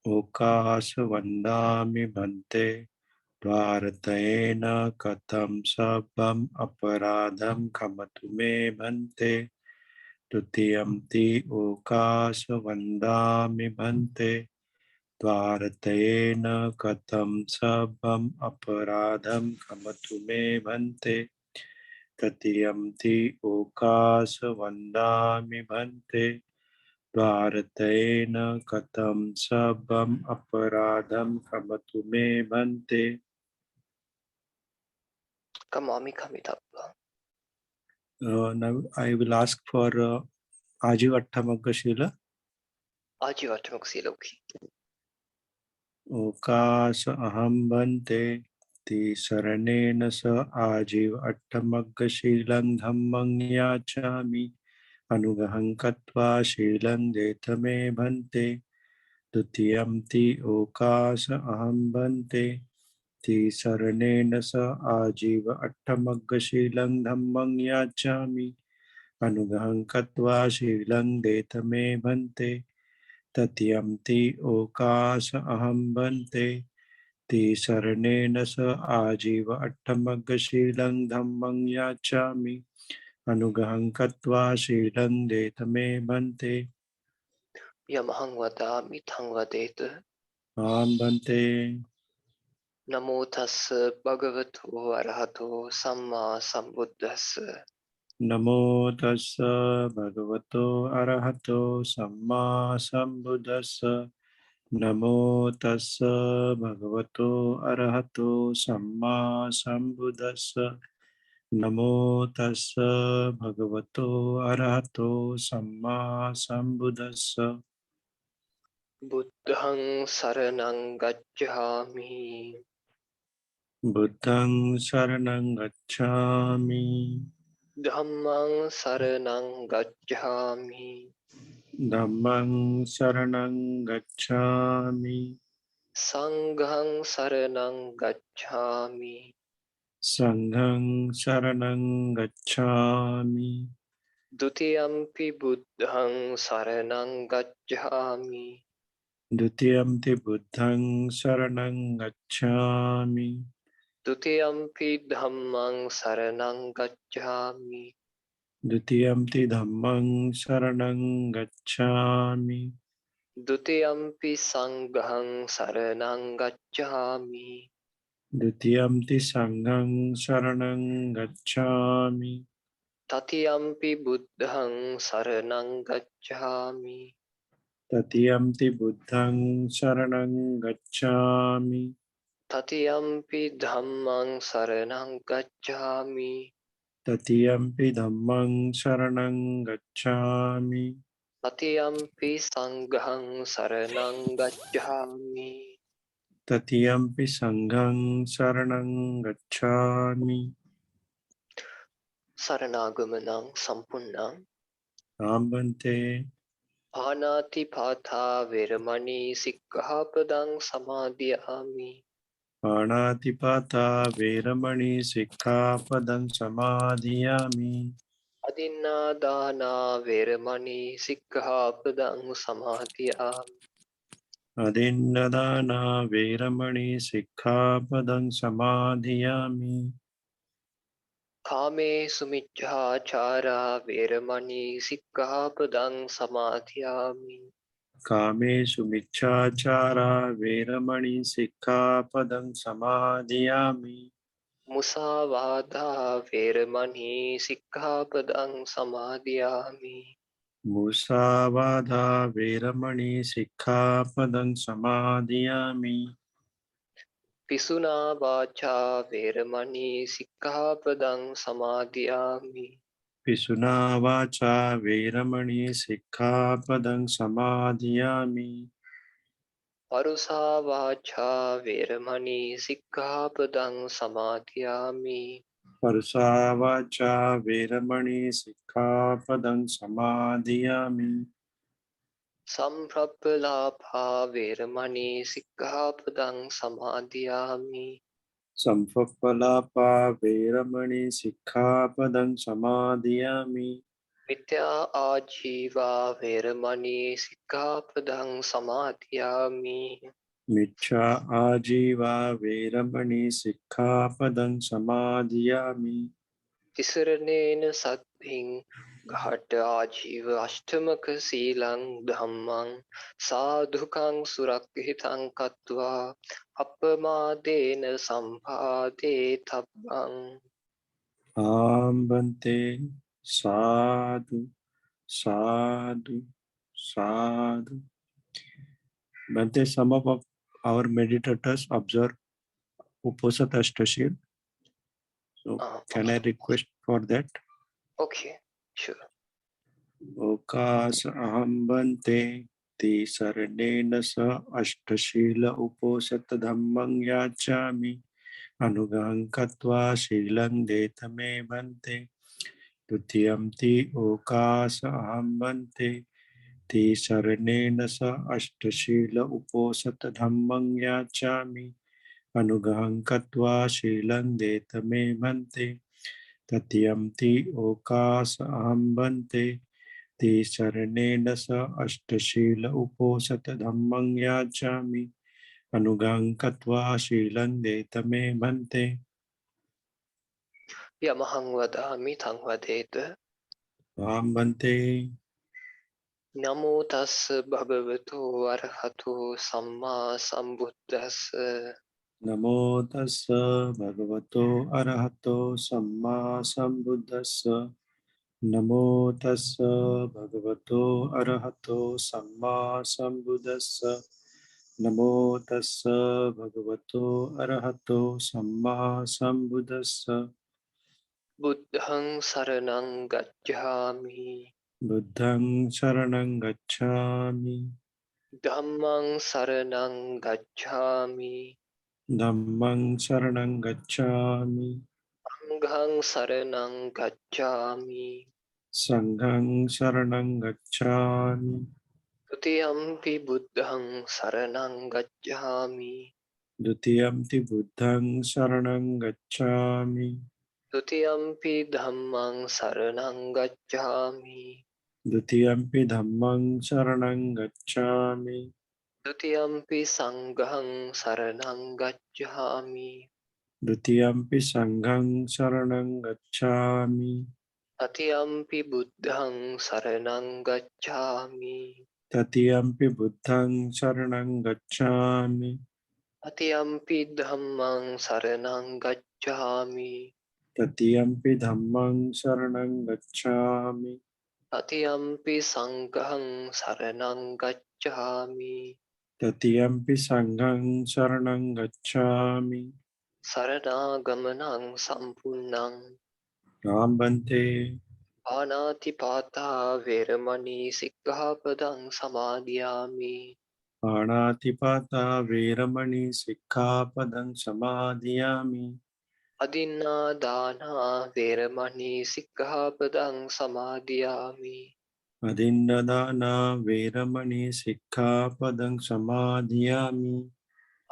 Okasa vandami bhante dvaratayena katam sabam aparadam kamatu me bhante tutiyamti okasa vandami bhante dvaratayena katam sabam aparadam kamatu me bhante tutiyamti okasa vandami bhante Dvaratena katam sabam aparadam kamatu me bhante. Kamami Kamitappa. Now I will ask for Ajivattamagga Shila. Ajivattamuk Siloki. Okasa aham bhante. Ti saranena sa Ajivattamagga Shilang dhammang yachami. Anugaham katva Shilang detame bhante. Tutiyamti okasa aham bhante. Ti saranena sa ajiva attamagga shilang dhammang yachami anugaham katva shilang detame bhante tatyamti okasa aham bhante ti saranena sa ajiva attamagga shilang dhammang yachami anugaham katva shilang detame bhante Yamahang Vada Mithang Vadeta. aham bhante Namo Tassa Bhagavato Arahato Samma Sambuddhassa. Namo tassa bhagavato arahato samma sambuddhassa. Namo tassa bhagavato arahato samma sambuddhassa. Namo tassa bhagavato arahato samma sambuddhassa. Buddhang Saranang Gacchami. Buddhang saranang gacchami. Dhammang Saranang Gacchami. Dhammang saranang gacchami. Sanghang Saranang Gacchami. Sanghang saranang gacchami. Dutiyampi Buddhang Saranang Gacchami. Dutiyamti buddhang saranang gacchami. Dutiyampi Dhammang Saranang Gacchami. Dutiyamti dhammang saranang gacchami. Dutiyampi Sanghang Saranang Gacchami. Dutiyamti sanghang saranang gacchami. Tatiyampi Buddhang Saranang Gacchami. Tatiyamti buddhang saranang gacchami. Tatiyampi Dhammang Saranang Gacchami. Tatiyampi dhammang saranang gacchami. Tatiyampi Sanghang Saranang Gacchami. Tatiyampi sanghang saranang gacchami. Saranagumanang Sampunnam. Aham bhante. Panati Patha Veramani Sikkhapadang Samadhyami. Panatipata Veramani Sikkhapadam Samadhiyami. Adinadana Veramani Sikkhapadang Samadhyami. Adinnadana Veramani Sikkhapadam Samadhiyami. Kame Sumicchāchāra Veramani Sikkhapadang Samadhyami. Kame Sumichachara Veramani Sikkhapadam Samadhiyami. Musavada Veramani Sikkhapadang Samadhyami. Musavada Veramani Sikkhapadam Samadhiyami. Pisuna Vacha Veramani Sikkhapadang Samadhyami. Pisuna Vacha Veramani Sikkhapadam Samadhiyami. Parusa Vacha Veramani Sikkhapadang Samadhyami. Parusavacha Veramani Sikkhapadam Samadhiyami. Samprapalabha Veramani Sikkhapadang Samadhyami. Sampapalapa Veramani Sikkhapadam Samadhiyami. මිත්‍යා ආජීවා වේරමණී සික්ඛාපදං සමාදියාමි. මිච්ඡා ආජීවා වේරමණී සික්ඛාපදං සමාදියාමි. තිසරණේන සද්ධින් ඝාට ආජීව අෂ්ටමක සීලං ධම්මං සාධුකං සුරක්ෂිතං කତ୍වා අපමාදේන සම්පාදේ තබ්බං. ආම්බන්තේ සාදු සාදු සාදු. Bhante, some of our meditators observe Uposatha Ashtashir. So can I request for that? Okay, sure. Okas aham bante ti saranena sa ashtashila uposatha dhammang yachami anugang katva shilang detame bante tutiyam ti okas aham bante ti saranena sa ashtashila uposatha dhammang yachami anugang katva shilang detame bante tatiyamti okas aham bante te saranena sa ashtashila uposata dhammang yachami anugang katva shilang detame bante. යමහං වදාමි තං වදේත. Aham bante. නමෝ තස්ස භගවතු අරහතු සම්මා සම්බුද්දස්ස. Namo tassa bhagavato arahato samma sambuddhassa. Namo tassa bhagavato arahato samma sambuddhassa. Namo tassa bhagavato arahato samma sambuddhassa. බුද්ධං සරණං ගච්ඡාමි. Buddhang saranang gacchami. ධම්මං සරණං ගච්ඡාමි. Dhammang saranang gacchami. සංඝං සරණං ගච්ඡාමි. Sanghang saranang gacchami. ဒ ුතියම්පි බුද්ධං සරණං ගච්ඡාමි. Dutiyamti buddhang saranang gacchami. ဒ ුතියම්පි ධම්මං සරණං ගච්ඡාමි. Dutiyampi dhammang saranang gacchami. ဒ ුතියම්පි සංඝං සරණං ගච්ඡාමි. Dutiyampi sanghang saranang gacchami. තතියම්පි බුද්ධං සරණං ගච්ඡාමි. Tatiyampi buddhang saranang gacchami. තතියම්පි ධම්මං සරණං ගච්ඡාමි. Tatiyampi dhammang saranang gacchami. තතියම්පි සංඝං සරණං ගච්ඡාමි. Tatiyampi sanghang saranang gacchami. සරණාගමනං සම්පූර්ණං. Aham bante. පාණාතිපාතා වේරමණී සික්ඛාපදං සමාදියාමි. Panatipata veramani sikkhapadang samadhiyami. අදින්නා දානා වේරමණී සික්ඛාපදං සමාදියාමි. Adinnadana veramani sikkhapadang samadhiyami.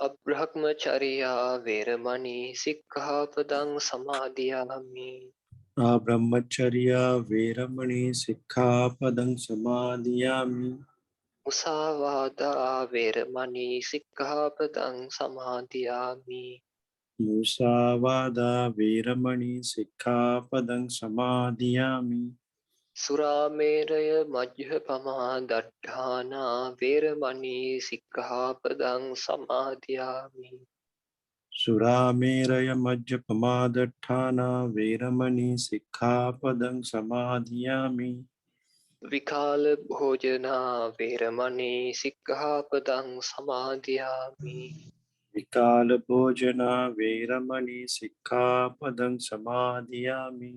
අබ්‍රහ්මචර්යා වේරමණී සික්ඛාපදං සමාදියාමි. Abrahmacharya veramani sikkhapadang samadhiyami. මුසාවාදා වේරමණී සික්ඛාපදං සමාදියාමි. Musavada veramani sikkhapadang samadhiyami. සුරාමේරය මජ්ජපමා දට්ඨානා වේරමණී සික්ඛාපදං සමාදියාමි. Surameraya majjapamadatthana veramani sikkhapadang samadhiyami. විකාල භෝජනා වේරමණී සික්ඛාපදං සමාදියාමි. Vikala bhojana veramani sikkhapadang samadhiyami.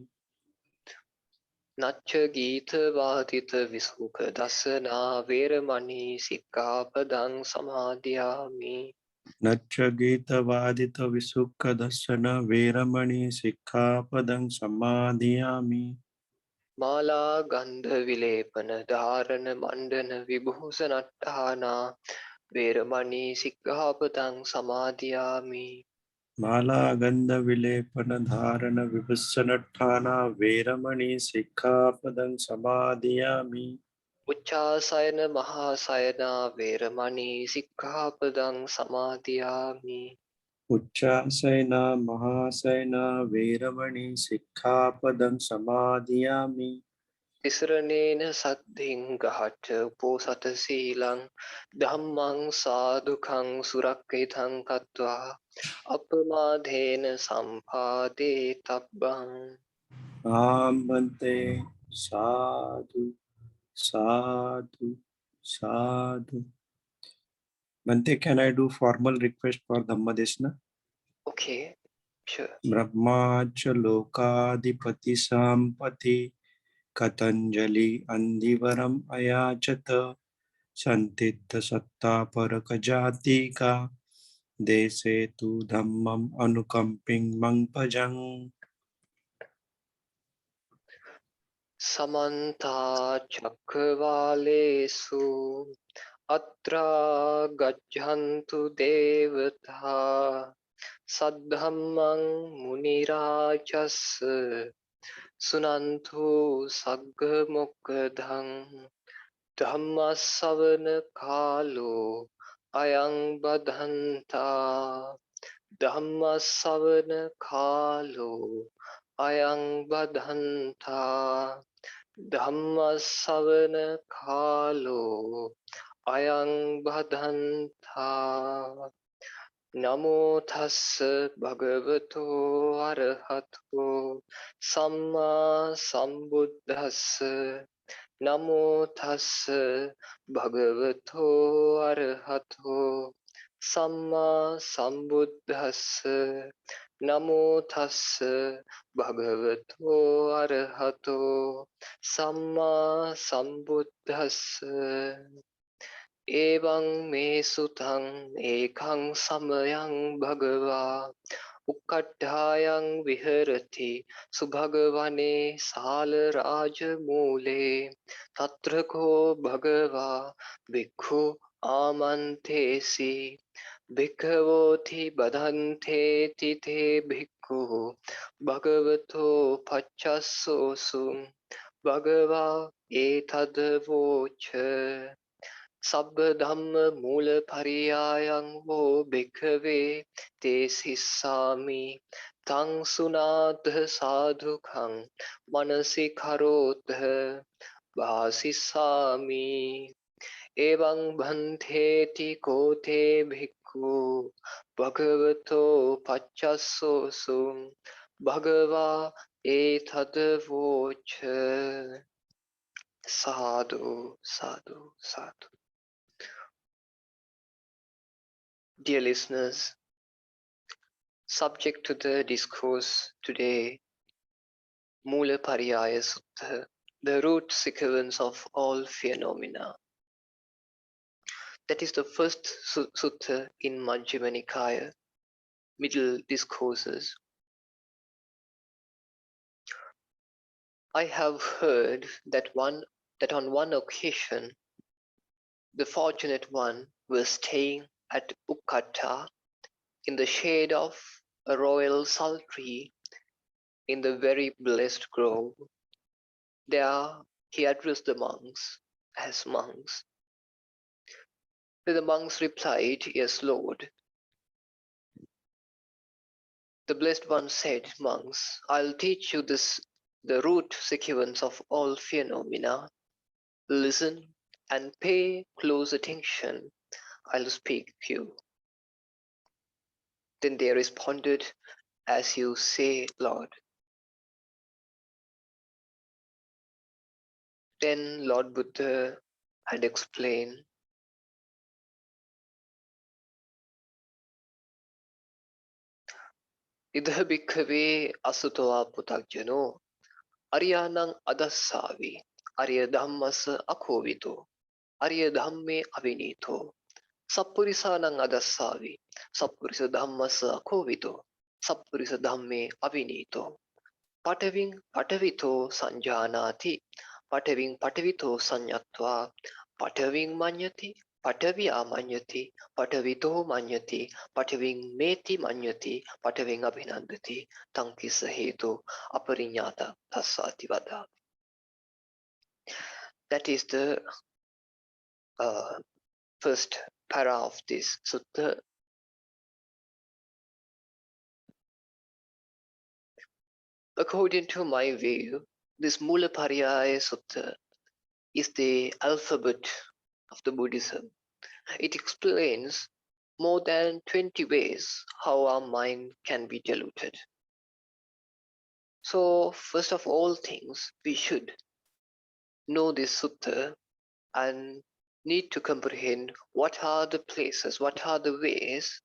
නච්ච ගීත වාදිත විසුක දසනා වේරමණී සික්ඛාපදං සමාදියාමි. Nacha gita vadita visukha dasana veramani sikkhapadang samadhiyami. මාලා ගන්ධ විලේපන ධාරණ මණ්ඩන විභූෂණට්ඨානා වේරමණී සික්ඛාපදං සමාදියාමි. मालागन्धविलेपनधारण विभूषणठाना वेरमणि सिक्खापदं समादियामि උච්චාසයන මහාසයන වේරමණී සික්ඛාපදං සමාදියාමි. उच्चासना महासना वेरमणि सिक्खापदं समादियामि තිසරණේන සද්ධින් ගහට උපෝසත සීලං ධම්මං සාදුකං සුරක්ඛිතං කତ୍වා අපමාදේන සම්පාදේ තබ්බං. आमन्ते साधु साधु साधु Bhante, can I do formal request for Dhammadesna? Okay, sure. Brahmaच lokadipati sampati Katanjali andivaram ayachata Santitta satta parakajatika Dese tu dhammam anukamping mangpajang समन्ता चक्रवालेषु अत्रा गच्छन्तु देवता सद्धम्मं मुनिराजस् सुनन्तु सग्गमुक्धं धम्मसवන कालो अयं बधन्ता धम्मसवන कालो अयं बधन्ता ධම්මස්සවන කාලෝ අයං බදන්තා. නමෝ තස්ස භගවතෝ අරහතෝ සම්මා සම්බුද්දස්ස. නමෝ තස්ස භගවතෝ අරහතෝ සම්මා සම්බුද්දස්ස. නමෝ තස්ස භගවතෝ අරහතෝ සම්මා සම්බුද්දස්ස. එවං මේ සුතං ඒකං සමයං භගවා උක්කට්ඨායන් විහෙරති සුභගවනේ සාලරාජ මූලේ තත්‍රකෝ භගවා භික්ඛු ආමන්තේසි භික්ඛවෝති බදන්තේති තේ භික්ඛු භගවතෝ පච්චස්සෝසු භගවා ඒතදවෝච. සබ්බ ධම්ම මූලපරියායං වෝ භික්ඛවේ තේ සිස්සාමි තං සුනාත සාධුකං මනසි කරෝත වාසිස්සාමි. එවං භන්තේති කෝතේ භික්ඛු භගවතෝ පච්චස්සෝසු භගවා ඒතදවෝච. Sadhu, sadhu, sadhu. Dear listeners, subject to the discourse today, Mulpariyaya Sutta, the root sequence of all phenomena. That is the first sutta in Majjhima Nikaya, middle discourses. I have heard that on one occasion, the fortunate one was staying at Ukkatta in the shade of a royal sal tree in the very blessed grove. There he addressed the monks as monks. The monks replied, "Yes, Lord." The blessed one said, "Monks, I'll teach you the root sequence of all phenomena. Listen and pay close attention. I'll speak to you." Then they responded, "As you say, Lord." Then Lord Buddha had explained, "Idha bhikkhave asutava putakjano Aryanang adassavi Arya dhammasa akovito Arya dhamme avinito Sappurisanang adassavi Sappurisa dhammasa akovito Sappurisa dhamme avinito Pataving patavito sanjanati Pataving patavito sanyatva Pataving manyati Patavya manyati, patavito manyati, pataving meti manyati, pataving abhinandati, tankisa hetu aparinyata tasati vada. That is the uh, first para of this sutta. According to my view, this Mulpariyaya sutta is the alphabet of the Buddhism. It explains more than 20 ways how our mind can be deluded. So, first of all things, we should know this sutta and need to comprehend what are the places, what are the ways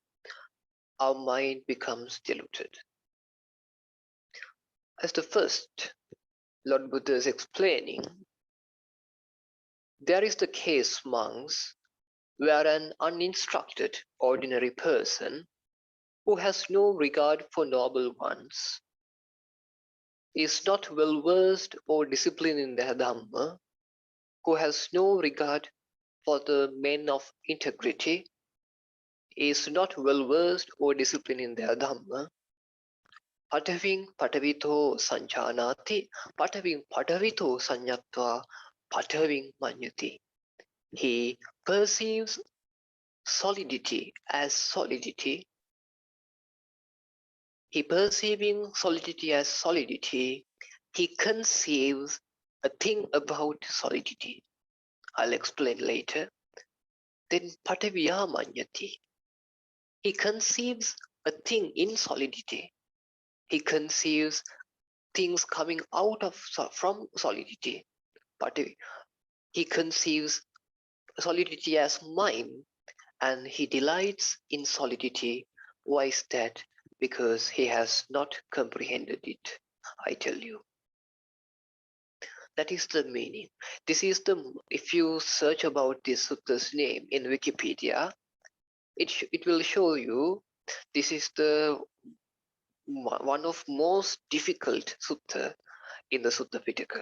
our mind becomes deluded. As the first, Lord Buddha is explaining, there is the case, monks, where an uninstructed ordinary person who has no regard for noble ones is not well versed or disciplined in their Dhamma, who has no regard for the men of integrity, is not well versed or disciplined in their Dhamma, pataving patavito sanjanati, pataving patavito sanyatva, pataving manyati. He perceives solidity as solidity. He perceiving solidity as solidity, he conceives a thing about solidity. I'll explain later. Then patavya manyati. He conceives a thing in solidity. He conceives things coming out of from solidity. But he conceives solidity as mind, and he delights in solidity. Why is that? Because he has not comprehended it. I tell you. That is the meaning. This is the, if you search about this sutta's name in Wikipedia, it will show you this is the one of most difficult sutta in the Sutta Pitaka.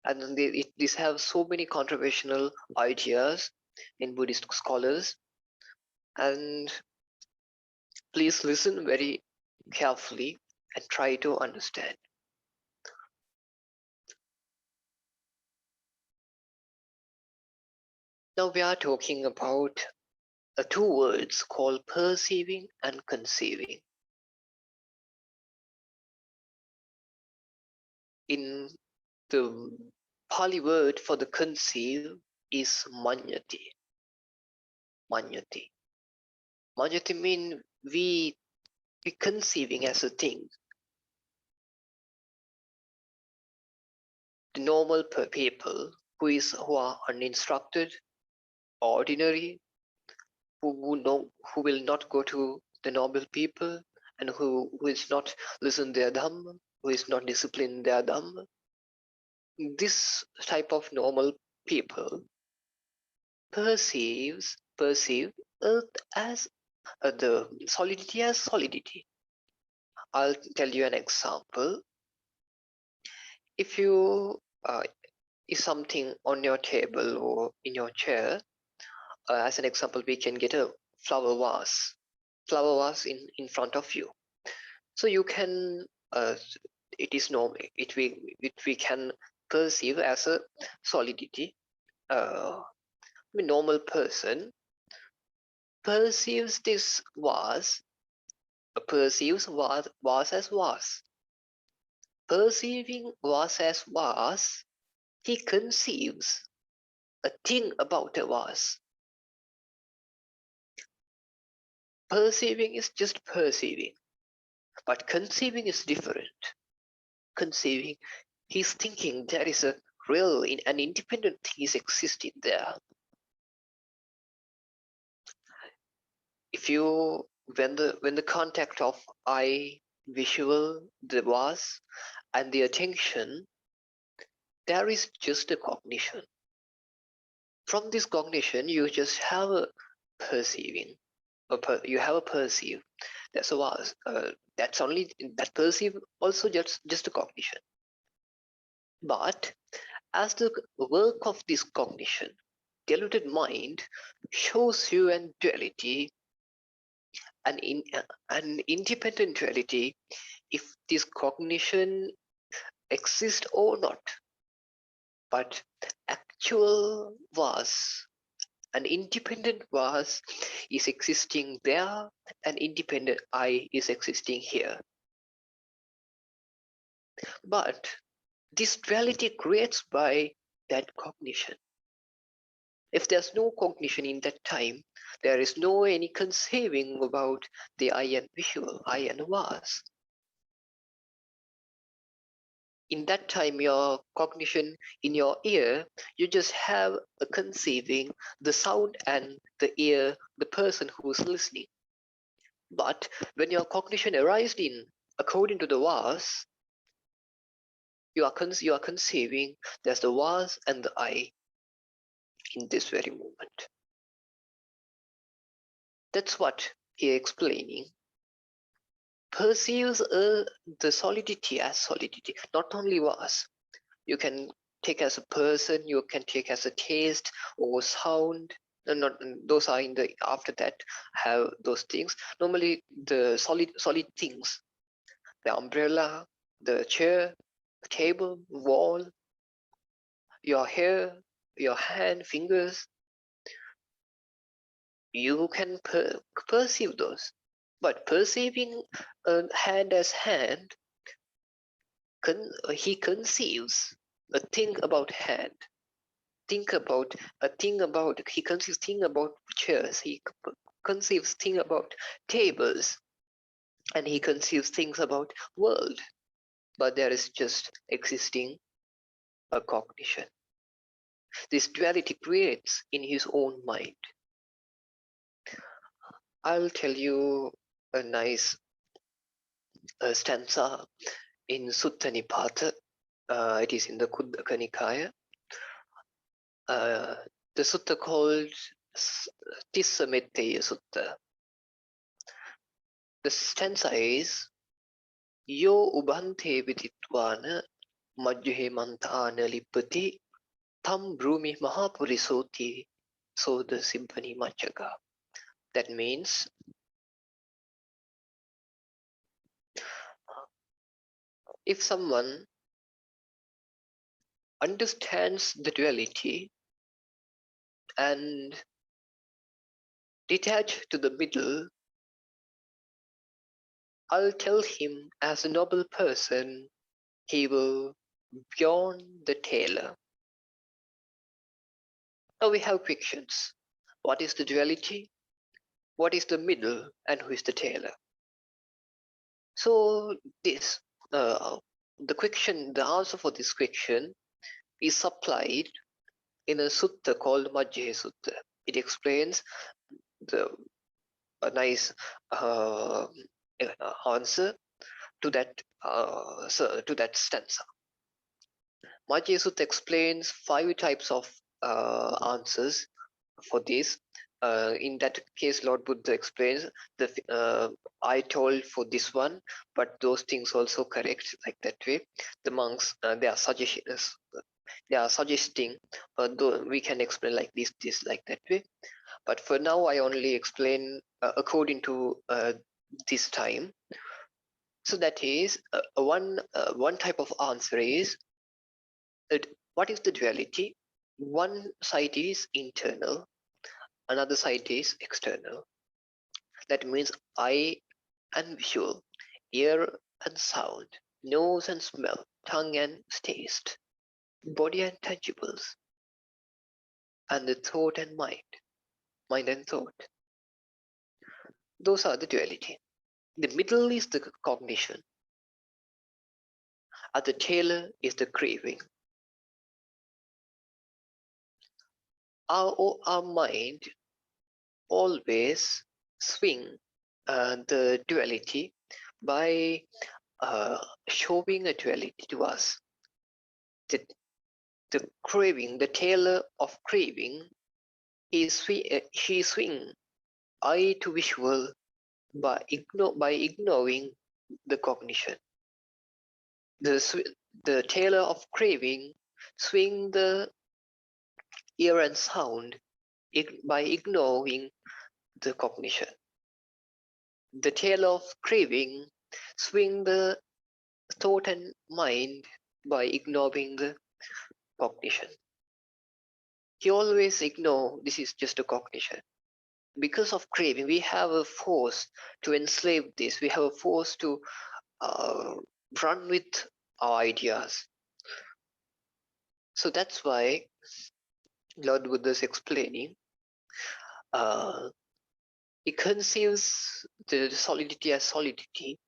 And these have so many controversial ideas in Buddhist scholars. And please listen very carefully and try to understand. Now we are talking about two words called perceiving and conceiving. In the Pali word for the conceive is manyati. Manyati. Manyati means we conceiving as a thing. The normal people who are uninstructed, ordinary, who will not go to the noble people, and who is not listen their dhamma, who is not disciplined their dhamma. This type of normal people perceive earth as the solidity as solidity. I'll tell you an example. If you is something on your table or in your chair, as an example, we can get a flower vase in front of you. So you can it is normal. We can perceive as a solidity. A normal person perceives this vase, perceives vase as vase. Perceiving vase as vase, he conceives a thing about a vase. Perceiving is just perceiving, but conceiving is different. Conceiving, he's thinking there is a real, an independent thing is existing there. If you, when the contact of eye, visual, the vase, and the attention, there is just a cognition. From this cognition, you just have a perceiving. You have a perceive. That's a vase. That's only that perceive also just a cognition. But as the work of this cognition, deluded mind shows you an duality, an independent duality, if this cognition exists or not. But actual was, an independent was is existing there, an independent I is existing here. But this duality creates by that cognition. If there's no cognition in that time, there is no any conceiving about the I and visual, I and was. In that time, your cognition in your ear, you just have a conceiving the sound and the ear, the person who's listening. But when your cognition arises in according to the was, you are conceiving there's the was and the I in this very moment. That's what he explaining. Perceives the solidity as solidity, not only was. You can take as a person, you can take as a taste or sound. Not those are in the after that have those things. Normally the solid things, the umbrella, the chair, the table, wall, your hair, your hand, fingers. You can perceive those, but perceiving a hand as hand, he conceives a thing about hand. Think about a thing about he conceives thing about chairs. He conceives thing about tables, and he conceives things about world. But there is just existing a cognition. This duality creates in his own mind. I'll tell you a nice stanza in Sutta Nipata. It is in the Khuddaka Nikaya. The sutta called Tissa Metteya Sutta. The stanza is Yo ubhante viditvana majjuhe mantana lippati tam brumi mahapurisoti soda sibbani machaga. That means if someone understands the duality and detach to the middle, I'll tell him as a noble person, he will beyond the tailor. Now we have questions. What is the duality? What is the middle? And who is the tailor? So this, the answer for this question is supplied in a sutta called Majjhe Sutta. It explains the a nice answer to that stanza. Majjhe Sutta explains 5 types of answers for this. In that case, Lord Buddha explains the I told for this one, but those things also correct like that way. The monks they are suggesting though we can explain like this like that way. But for now, I only explain according to this time. So that is one type of answer is what is the duality? One side is internal, another side is external. That means eye and visual, ear and sound, nose and smell, tongue and taste, body and tangibles, and the thought and mind and thought. Those are the duality. The middle is the cognition. At the tail is the craving. Our mind always swing the duality by showing a duality to us. The craving, the tailor of craving, she swing eye to visual by ignoring the cognition. The tailor of craving swing the ear and sound by ignoring the cognition. The tail of craving swing the thought and mind by ignoring the cognition. He always ignore this is just a cognition. Because of craving, we have a force to enslave this. We have a force to uh, run with our ideas. So that's why Lord Buddha is explaining. Uh, he conceives the solidity as solidity,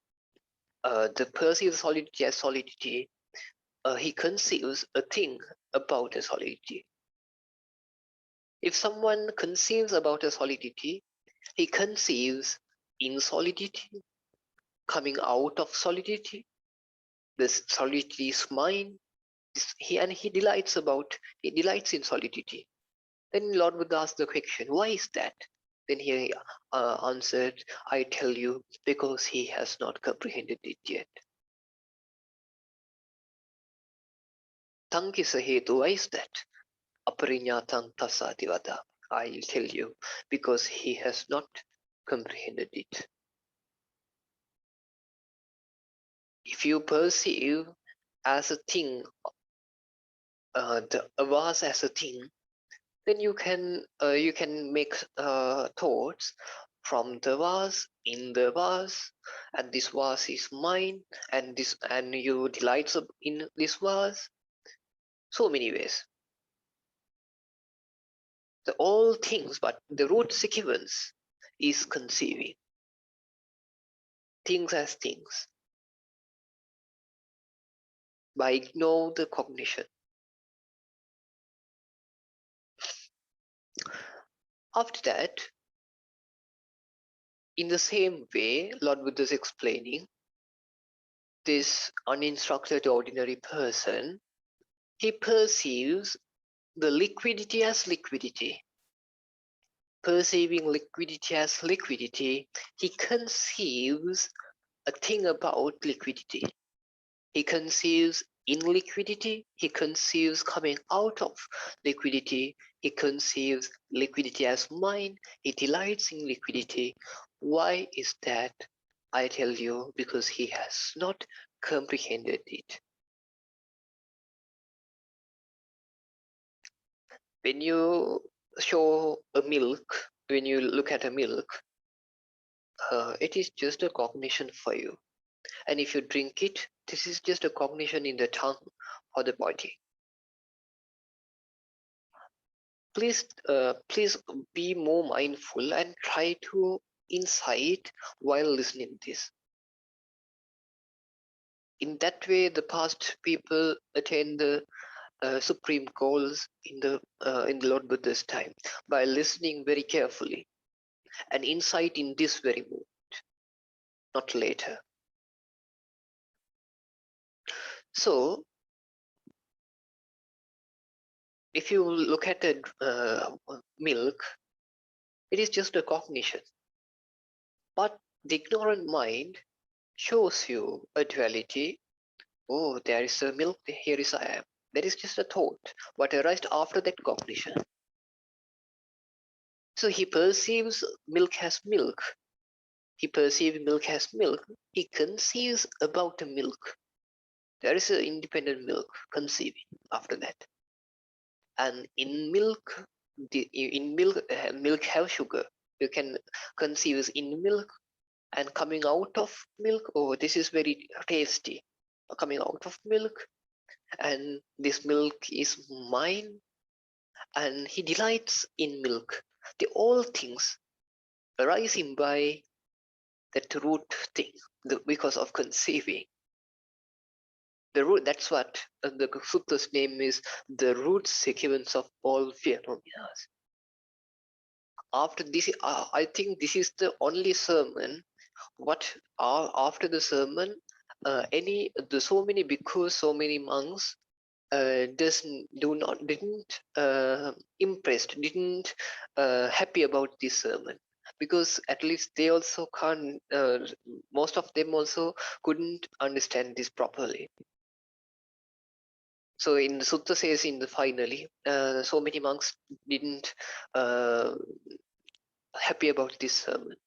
the perceived solidity as solidity. He conceives a thing about a solidity. If someone conceives about a solidity, he conceives in solidity, coming out of solidity. This solidity is mine. He delights in solidity. Then Lord Buddha asked the question, why is that? Then he answered, I tell you, because he has not comprehended it yet. Tankisa hetu, why is that? Aparinyatang tasativada. I will tell you, because he has not comprehended it. If you perceive as a thing, the avas as a thing, then you can make thoughts from the vase in the vase, and this vase is mine, and you delights in this vase. So many ways. The all things, but the root sequence is conceiving things as things by ignore the cognition. After that, in the same way, Lord Buddha is explaining this uninstructed ordinary person, he perceives the liquidity as liquidity. Perceiving liquidity as liquidity, he conceives a thing about liquidity. He conceives in liquidity, he conceives coming out of liquidity, he conceives liquidity as mine, he delights in liquidity. Why is that? I tell you, because he has not comprehended it. When you when you look at a milk, it is just a cognition for you. And if you drink it, this is just a cognition in the tongue or the body. Please be more mindful and try to insight while listening this. In that way, the past people attain the supreme goals in the Lord Buddha's time by listening very carefully and insight in this very moment, not later. So, if you look at the milk, it is just a cognition. But the ignorant mind shows you a duality. Oh, there is a milk, here is I am. That is just a thought, what arises after that cognition. So he perceives milk as milk. He perceives milk as milk. He conceives about the milk. There is an independent milk conceiving after that. And in milk, milk have sugar. You can conceive in milk and coming out of milk. Oh, this is very tasty. Coming out of milk, and this milk is mine, and he delights in milk. All things arising by that root thing, because of conceiving. The root, that's what the sutta's name is, the root sequence of all phenomena. After this, I think this is the only sermon. What after the sermon, so many bhikkhus, so many monks didn't impressed, didn't happy about this sermon, because at least they also can't. Most of them also couldn't understand this properly. So in the sutta says in the finally, so many monks didn't happy about this sermon,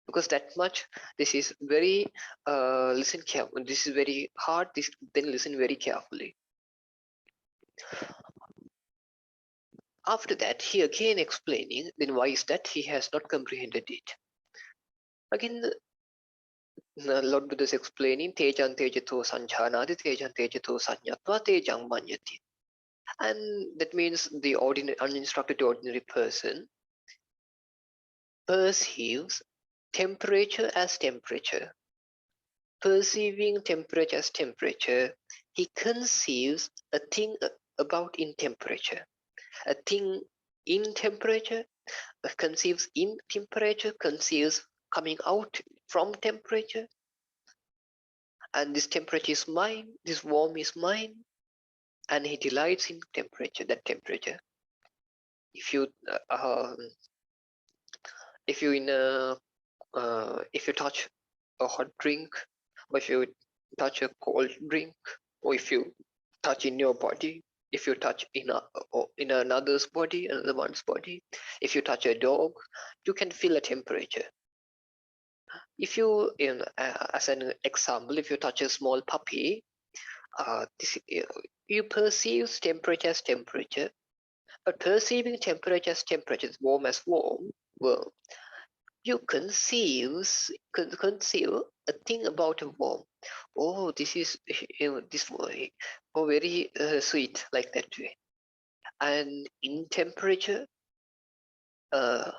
because that much this is very listen careful. This is very hard. This then listen very carefully. After that, he again explaining then why is that he has not comprehended it. Again, Lord Buddha is explaining tejan tejato sanchanati tejan tejato sanyatva tejang manyati. And that means the ordinary, uninstructed ordinary person perceives temperature as temperature. Perceiving temperature as temperature, he conceives a thing about in temperature. A thing in temperature conceives in temperature, conceives coming out from temperature. And this temperature is mine, this warm is mine, and he delights in temperature, that temperature. If you if you in a if you touch a hot drink, or if you touch a cold drink, or if you touch in your body, if you touch in in another's body, another one's body, if you touch a dog, you can feel a temperature. If you, as an example, if you touch a small puppy, you perceive temperature as temperature, but perceiving temperature as temperature, warm as warm, well, you conceive a thing about a warm. Oh, this is this way, oh, very sweet, like that way. And in temperature, uh,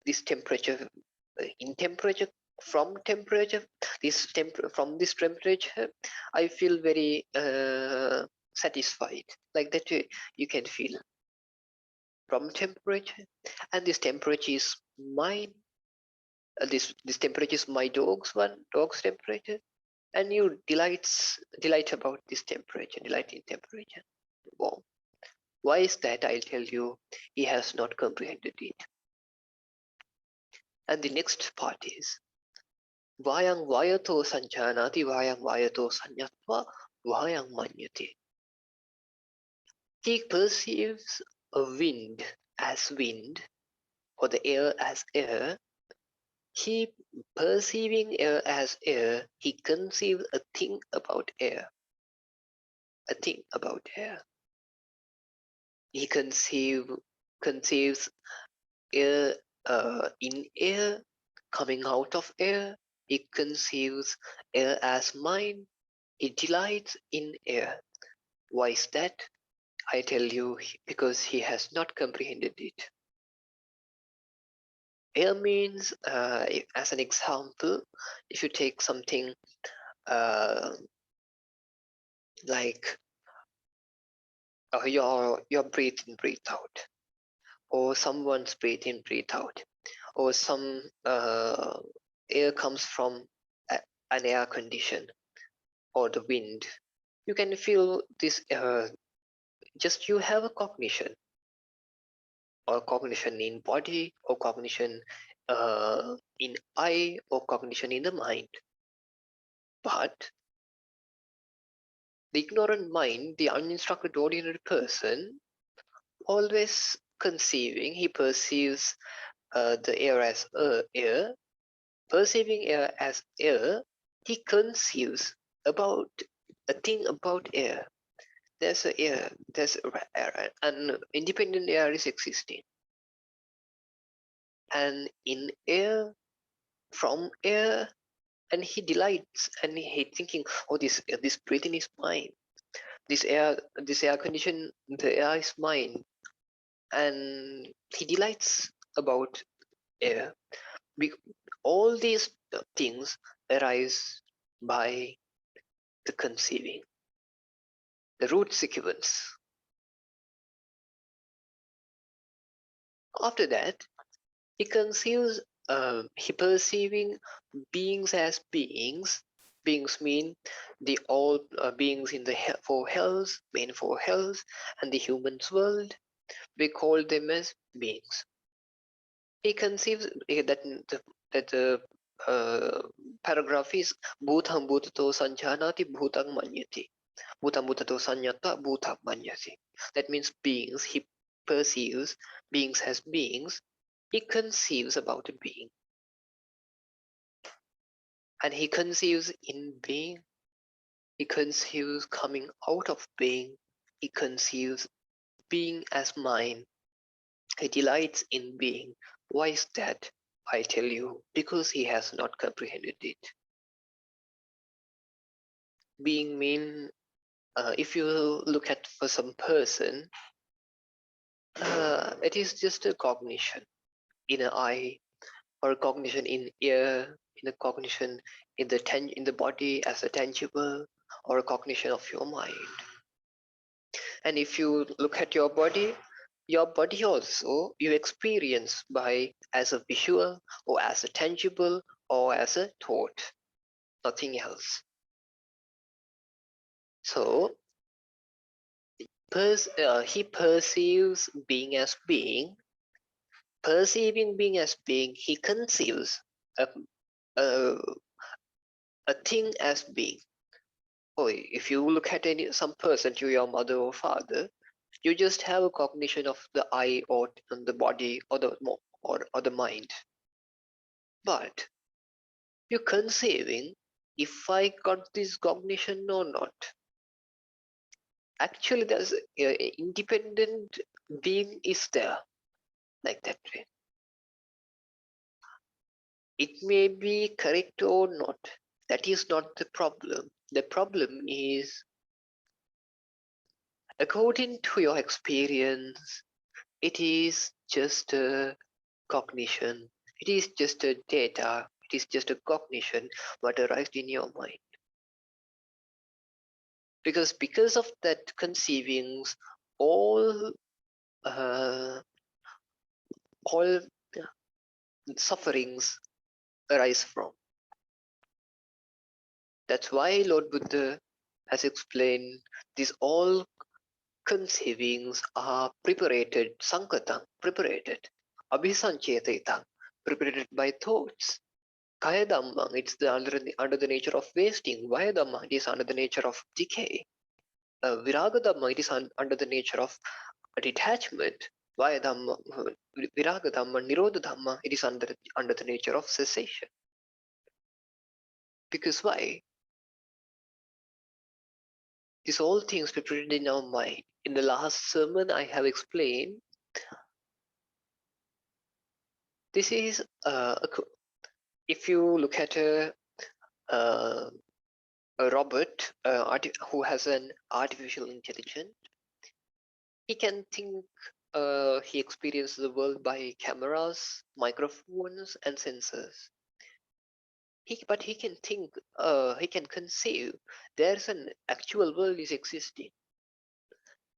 this temperature, in temperature, from temperature, from this temperature, I feel very satisfied, like that way. You can feel from temperature, and this temperature is mine. This temperature is my dog's temperature, and you delight about this temperature, delight in temperature. Wow. Why is that? I'll tell you. He has not comprehended it. And the next part is vayang vayato sanchanati vayang vayato sanyatva vayang manyate. He perceives a wind as wind, or the air as air. He perceiving air as air, he conceives a thing about air. A thing about air. He conceives air in air, coming out of air. He conceives air as mind. He delights in air. Why is that? I tell you, because he has not comprehended it. Air means, as an example, if you take something uh, like your breathe in, breathe out, or someone's breathe in, breathe out, or some air comes from an air condition or the wind. You can feel this. Just you have a cognition, or cognition in body, or cognition in eye, or cognition in the mind. But the ignorant mind, the uninstructed ordinary person, always conceiving, he perceives the air as air. Perceiving air as air, he conceives about a thing about air. There's a air, there's an independent air is existing. And in air, from air, and he delights, and he thinking, oh, this breathing is mine. This air condition, the air is mine. And he delights about air. All these things arise by the conceiving, the root sequence. After that, he conceives, he perceiving beings as beings. Beings mean the all beings in the four hells, main four hells, and the human's world. We call them as beings. He conceives that the paragraph is bhutang bhutato sanjanati bhutang manyati. Bhutam bhutato sanyata bhutam manyasi. That means beings, he perceives beings as beings, he conceives about a being. And he conceives in being, he conceives coming out of being, he conceives being as mine, he delights in being. Why is that? I tell you, because he has not comprehended it. Being mean, if you look at for some person, it is just a cognition in an eye, or a cognition in ear, in a cognition in the body as a tangible, or a cognition of your mind. And if you look at your body also you experience by as a visual or as a tangible or as a thought, nothing else. So he perceives being as being, perceiving being as being, he conceives a, a, a thing as being. Oh, if you look at some person, to your mother or father, you just have a cognition of the eye or the body or or the mind. But you're conceiving if I got this cognition or not. Actually, there's independent being is there, like that way. It may be correct or not. That is not the problem. The problem is, according to your experience, it is just a cognition. It is just a data. It is just a cognition what arises in your mind. Because of that conceivings, all uh, all sufferings arise from. That's why Lord Buddha has explained these all conceivings are preparated, sankatang, preparated, abhisanchetitang, preparated by thoughts. Kaya dhammang, it's under the nature of wasting. Vaya dhammang, it is under the nature of decay. Viraga dhammang, it is under the nature of detachment. Vaya dhamma, viraga dhamma, nirodha dhamma, it is under the nature of cessation. Because why? These all things prepared in our mind. In the last sermon, I have explained this is if you look at uh, a robot who has an artificial intelligence, he can think. He experiences the world by cameras, microphones, and sensors. But he can think, he can conceive there's an actual world is existing.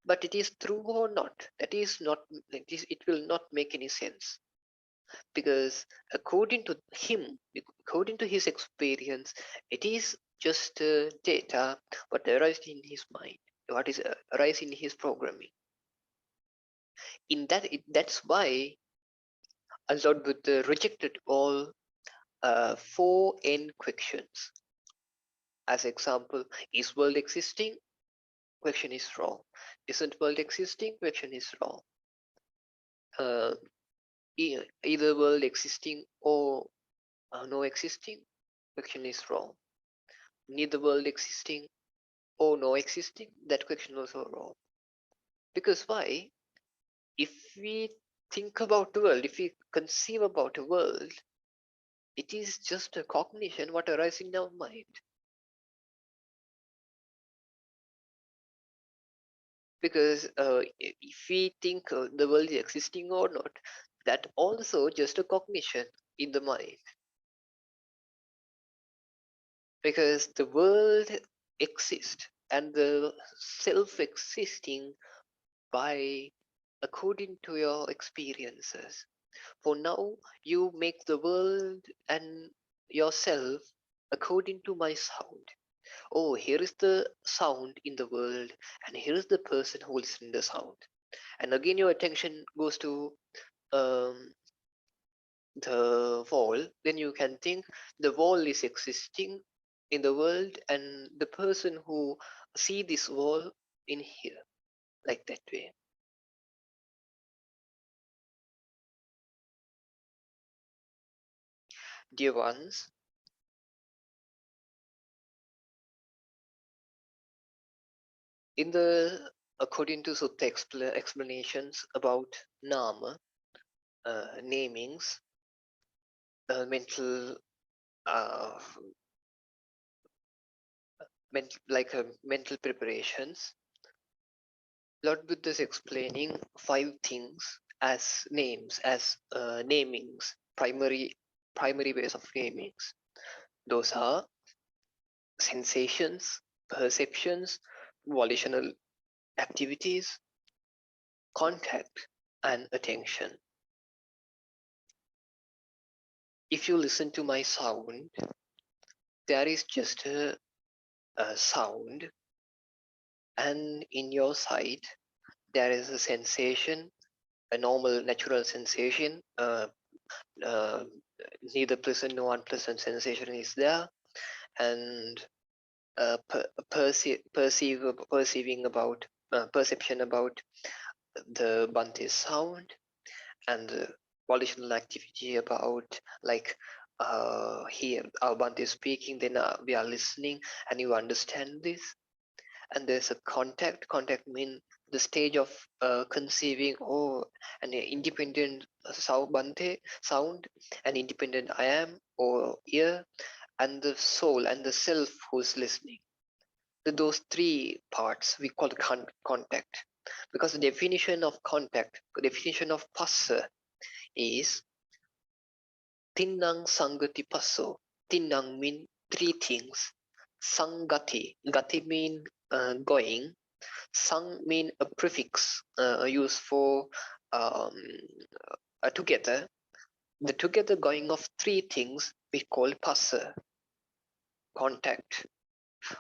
But it is true or not, that is not, it will not make any sense. Because according to him, according to his experience, it is just data what arises in his mind, what is arise in his programming. In that, that's why Lord Buddha rejected all four end questions. As example, is world existing? Question is wrong. Isn't world existing? Question is wrong. Uh, either world existing or no existing? Question is wrong. Neither world existing or no existing? That question also wrong. Because why? If we think about the world, if we conceive about a world, it is just a cognition what arises in our mind. Because if we think the world is existing or not, that also just a cognition in the mind. Because the world exists and the self-existing by according to your experiences. For now, you make the world and yourself according to my sound. Oh, here is the sound in the world, and here is the person who will listen the sound. And again, your attention goes to um, the wall. Then you can think the wall is existing in the world, and the person who see this world in here, like that way. Dear ones, in the according to sutta explanations about nama, namings, mental uh, mental preparations, Lord Buddha is explaining five things as names, as namings, primary ways of namings. Those are sensations, perceptions, volitional activities, contact, and attention. If you listen to my sound, there is just a sound, and in your sight, there is a sensation, a normal, natural sensation. Uh, Neither pleasant nor unpleasant sensation is there, and perceiving about perception about the Bhante's sound, and the volitional activity about like here our Bhante is speaking, then we are listening, and you understand this. And there's a contact mean the stage of conceiving, oh, an independent Bhante sound, an independent I am or ear, and the soul and the self who's listening. Those three parts we call contact, because the definition of contact, the definition of passa is tinnang sangati passo. Tinnang mean three things. Sangati, gati mean going. Sang mean a prefix used for um, together. The together going of three things we call passa, contact.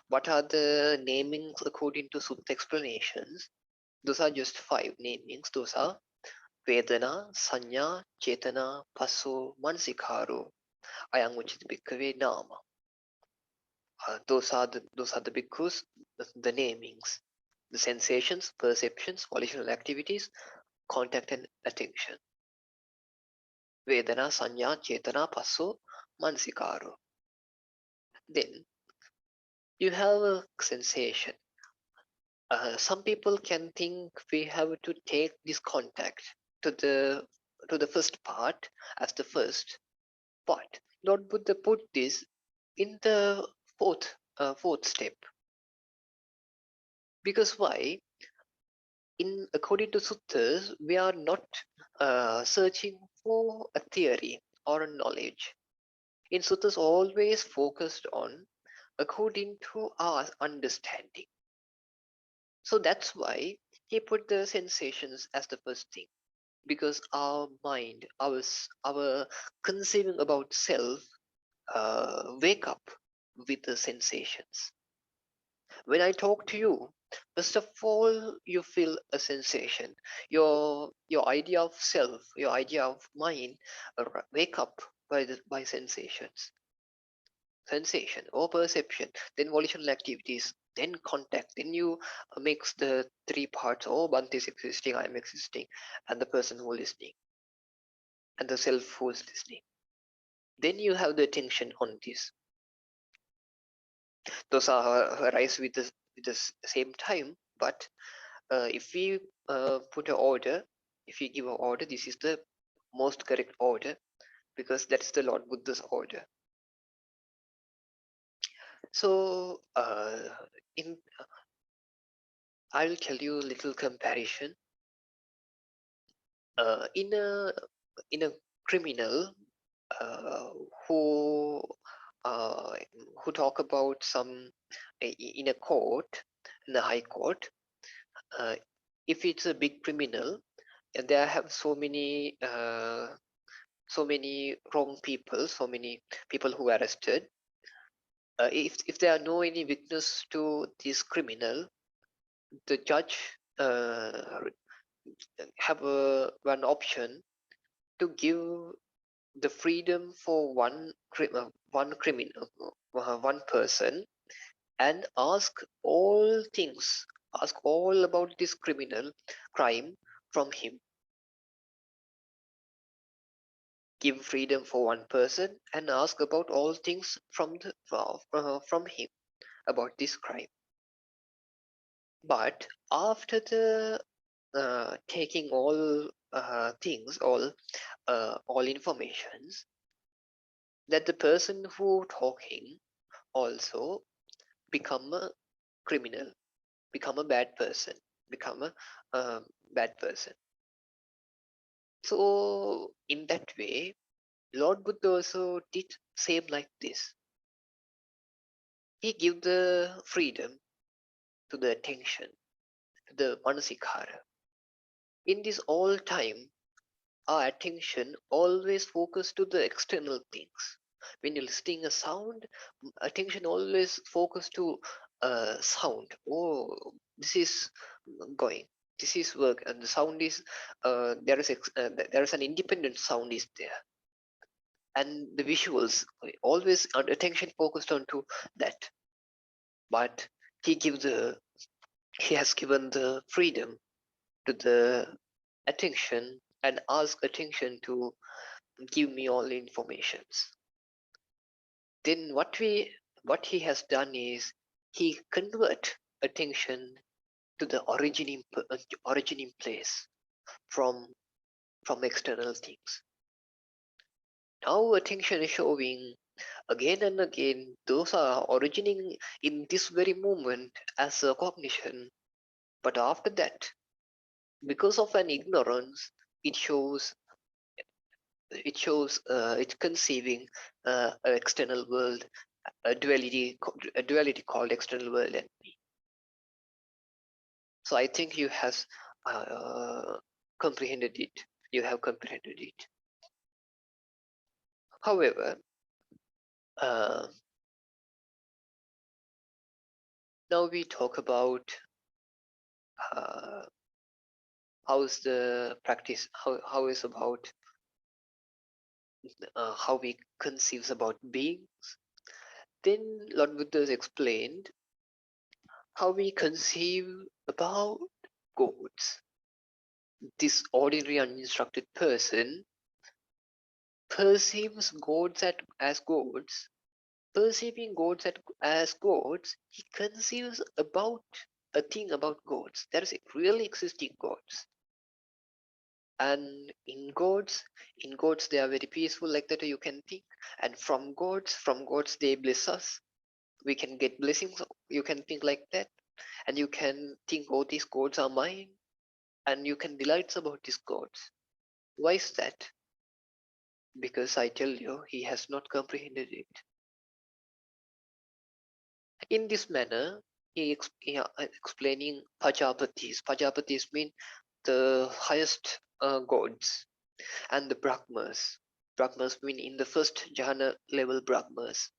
What are the namings according to Sutta explanations? Those are just five namings. Those are Vedana, Sanya, Chetana, Passo, Mansikaro, Ayang Uchit Bhikkhave Nama. Those are the bhikkhus, the namings, the sensations, perceptions, volitional activities, contact and attention. Vedana, Sanya, Chetana, Passo, Mansikaro. Then you have a sensation. Some people can think we have to take this contact to the first part as the first part. Lord Buddha put this in the fourth step. Because why? In according to suttas, we are not searching for a theory or a knowledge. In suttas, always focused on according to our understanding. So that's why he put the sensations as the first thing, because our mind, our conceiving about self, wake up with the sensations. When I talk to you, first of all, you feel a sensation. Your idea of self, your idea of mind, wake up by sensation or perception, then volitional activities, then contact, then you mix the three parts. Oh, Bhante is existing, I am existing, and the person who is listening, and the self who is listening. Then you have the attention on this. Those are arise with the same time, but if we put an order, if we give an order, this is the most correct order, because that is the Lord Buddha's order. So in I will tell you a little comparison. Uh, in a in a criminal uh, who uh, who talk about some in a court, in the high court, uh, if it's a big criminal, and there have so many wrong people, so many people who are arrested. If there are no any witness to this criminal, the judge have one option to give the freedom for one criminal, one person, and ask all things, ask all about this criminal crime from him. Give freedom for one person and ask about all things from him about this crime. But after the taking all things, all informations, that the person who talking also become a criminal, become a bad person, become a bad person. So in that way, Lord Buddha also did same like this. He give the freedom to the attention, to the manasikara. In this all time, our attention always focus to the external things. When you're listening a sound, attention always focus to sound. Oh, this is going. This is work, and the sound is there is an independent sound is there, and the visuals always attention focused onto that. But he give the he has given the freedom to the attention and ask attention to give me all the informations. Then what he has done is he convert attention to the originating place from external things. Now attention is showing again and again those are originating in this very moment as a cognition. But after that, because of an ignorance, it shows it's conceiving an external world, a duality called external world and me. So I think you has comprehended it. You have comprehended it. However, uh, now we talk about uh, how's the practice, how is about how we conceive about being. Then Lord Buddha has explained how we conceive about gods. This ordinary uninstructed person perceives gods as gods. Perceiving gods as gods, he conceives about a thing about gods. There is really existing gods. And in gods they are very peaceful, like that you can think. And from gods they bless us. We can get blessings. You can think like that. And you can think, oh, these gods are mine. And you can delight about these gods. Why is that? Because I tell you, he has not comprehended it. In this manner, he explaining Pajapatis. Pajapatis mean the highest gods, and the Brahmas. Brahmas mean in the first jhana level Brahmas,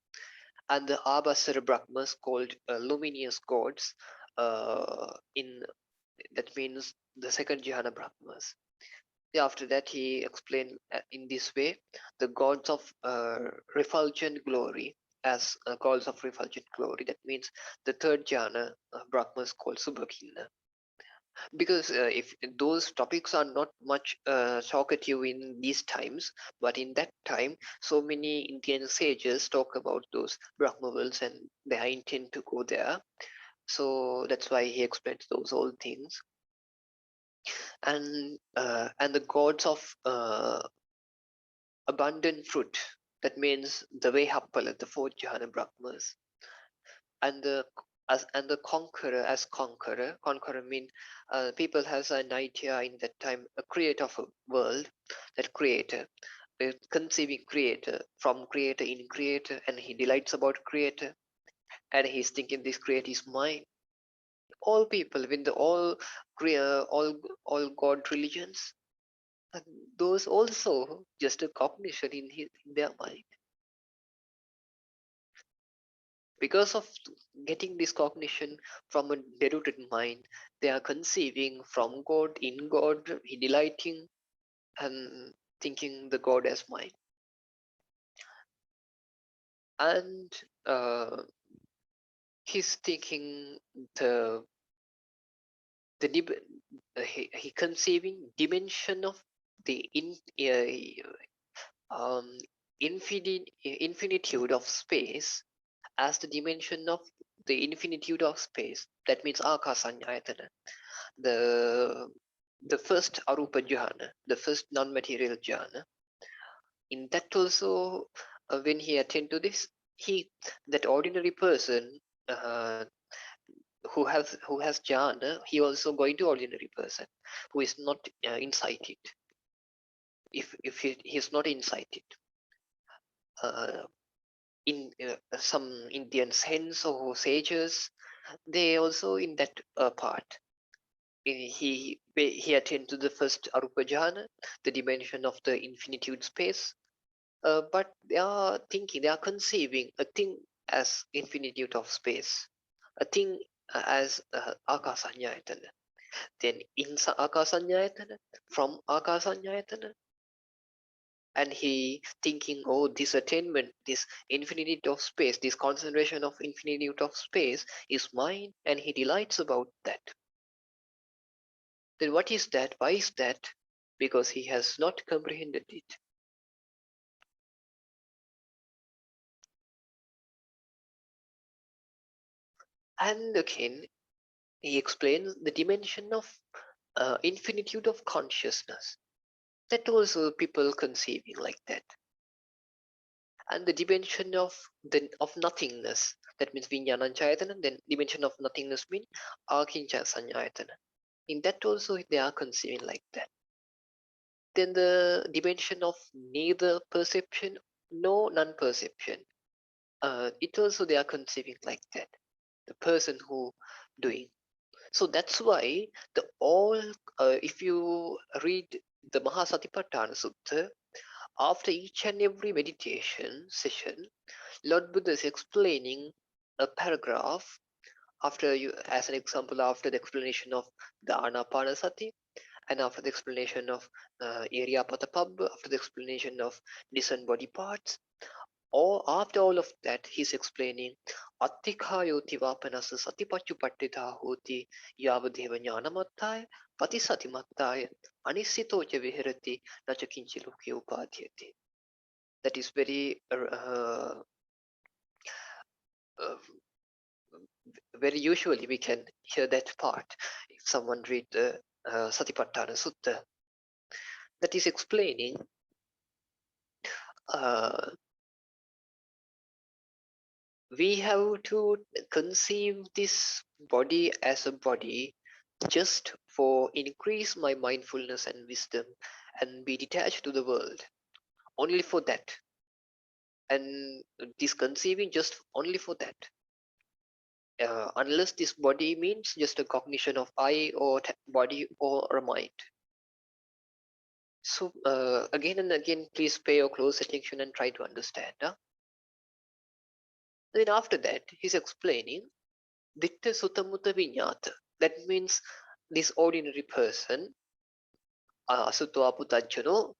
and the Abhasara Brahmas called luminous gods. In that means the second jhana Brahmas. After that, he explained in this way the gods of refulgent glory as gods of refulgent glory. That means the third jhana Brahmas called Subhakina. Because if those topics are not much talkative in these times, but in that time, so many Indian sages talk about those Brahma worlds and their intent to go there. So that's why he explains those old things. And the gods of abundant fruit. That means the Vehappala, the fourth jhana Brahmas, and the conqueror as conqueror. Conqueror mean people has an idea in that time a creator of a world, that creator, the conceiving creator from creator in creator, and he delights about creator, and he's thinking this creator is mine. All people with the all God religions, and those also just a cognition in their mind. Because of getting this cognition from a deluded mind, they are conceiving from God, in God, delighting and thinking the God as mine. and he's thinking the the he conceiving dimension of the um, infinitude of space as the dimension of the infinitude of space. That means akasanyayatana, the the first arupa jhana, the first non-material jhana. In that also, when he attend to this, he that ordinary person uh, who has jhana, he also going to ordinary person who is not incited. If he is not incited, uh, in some Indian saints or sages, they also in that part. He attained to the first arupa jhana, the dimension of the infinitude space. But they are thinking, they are conceiving a thing as infinitude of space, a thing as akasanyayatana. Then in akasanyayatana, from akasanyayatana, and he thinking, oh, this attainment, this infinitude of space, this concentration of infinitude of space is mine, and he delights about that. Then what is that? Why is that? Because he has not comprehended it. And again, he explains the dimension of infinitude of consciousness. That also people conceiving like that. And the dimension of nothingness. That means vinyananchayatana. Then dimension of nothingness means akincha sanyayatana. In that also they are conceiving like that. Then the dimension of neither perception nor non-perception. It also they are conceiving like that. The person who doing. So that's why the all. If you read the Mahasatipatthana Sutta, after each and every meditation session, Lord Buddha is explaining a paragraph after you, as an example, after the explanation of the Anapanasati, and after the explanation of Iriyapatapabba, after the explanation of different body parts, or after all of that, he's explaining Attikayoti vapanasa satipachupattita hoti yavadeva jnanamattaya patisatimattaya anisitoja viharati nachakinchi loke upadhyate. That is uh, very usually we can hear that part if someone read the Satipatthana Sutta. That is explaining uh, we have to conceive this body as a body just for increase my mindfulness and wisdom and be detached to the world, only for that, and this conceiving just only for that, unless this body means just a cognition of I or body or a mind. So again and again, please pay your close attention and try to understand. Then after that, he's explaining Ditta Sutamutta Vinyata. That means this ordinary person, Asutva Putajjano,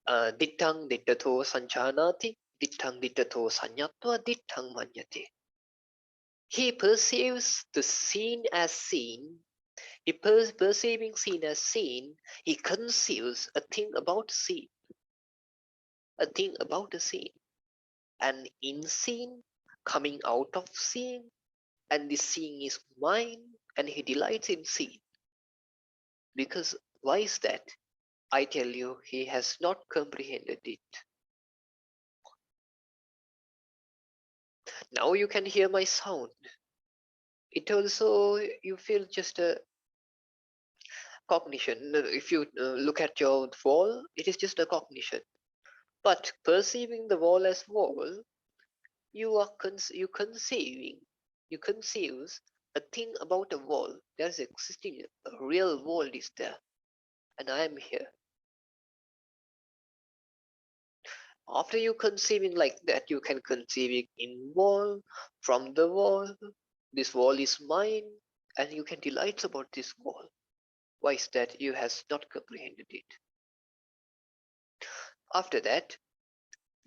Dittang Dittato Sanjanati, Dittang Dittato Sanyatva, Dittang Manyate. He perceives the seen as seen. He perceiving seen as seen. He conceives a thing about seen, a thing about a scene, and in scene, coming out of seeing, and this seeing is mine, and he delights in seeing. Because why is that? I tell you, he has not comprehended it. Now you can hear my sound. It also, you feel just a cognition. If you look at your wall, it is just a cognition. But perceiving the wall as wall, you are you conceiving, you conceives a thing about a wall. There's existing a real world is there, and I am here. After you conceiving like that, you can conceive it in wall, from the wall. This wall is mine, and you can delight about this wall. Why is that? You has not comprehended it. After that,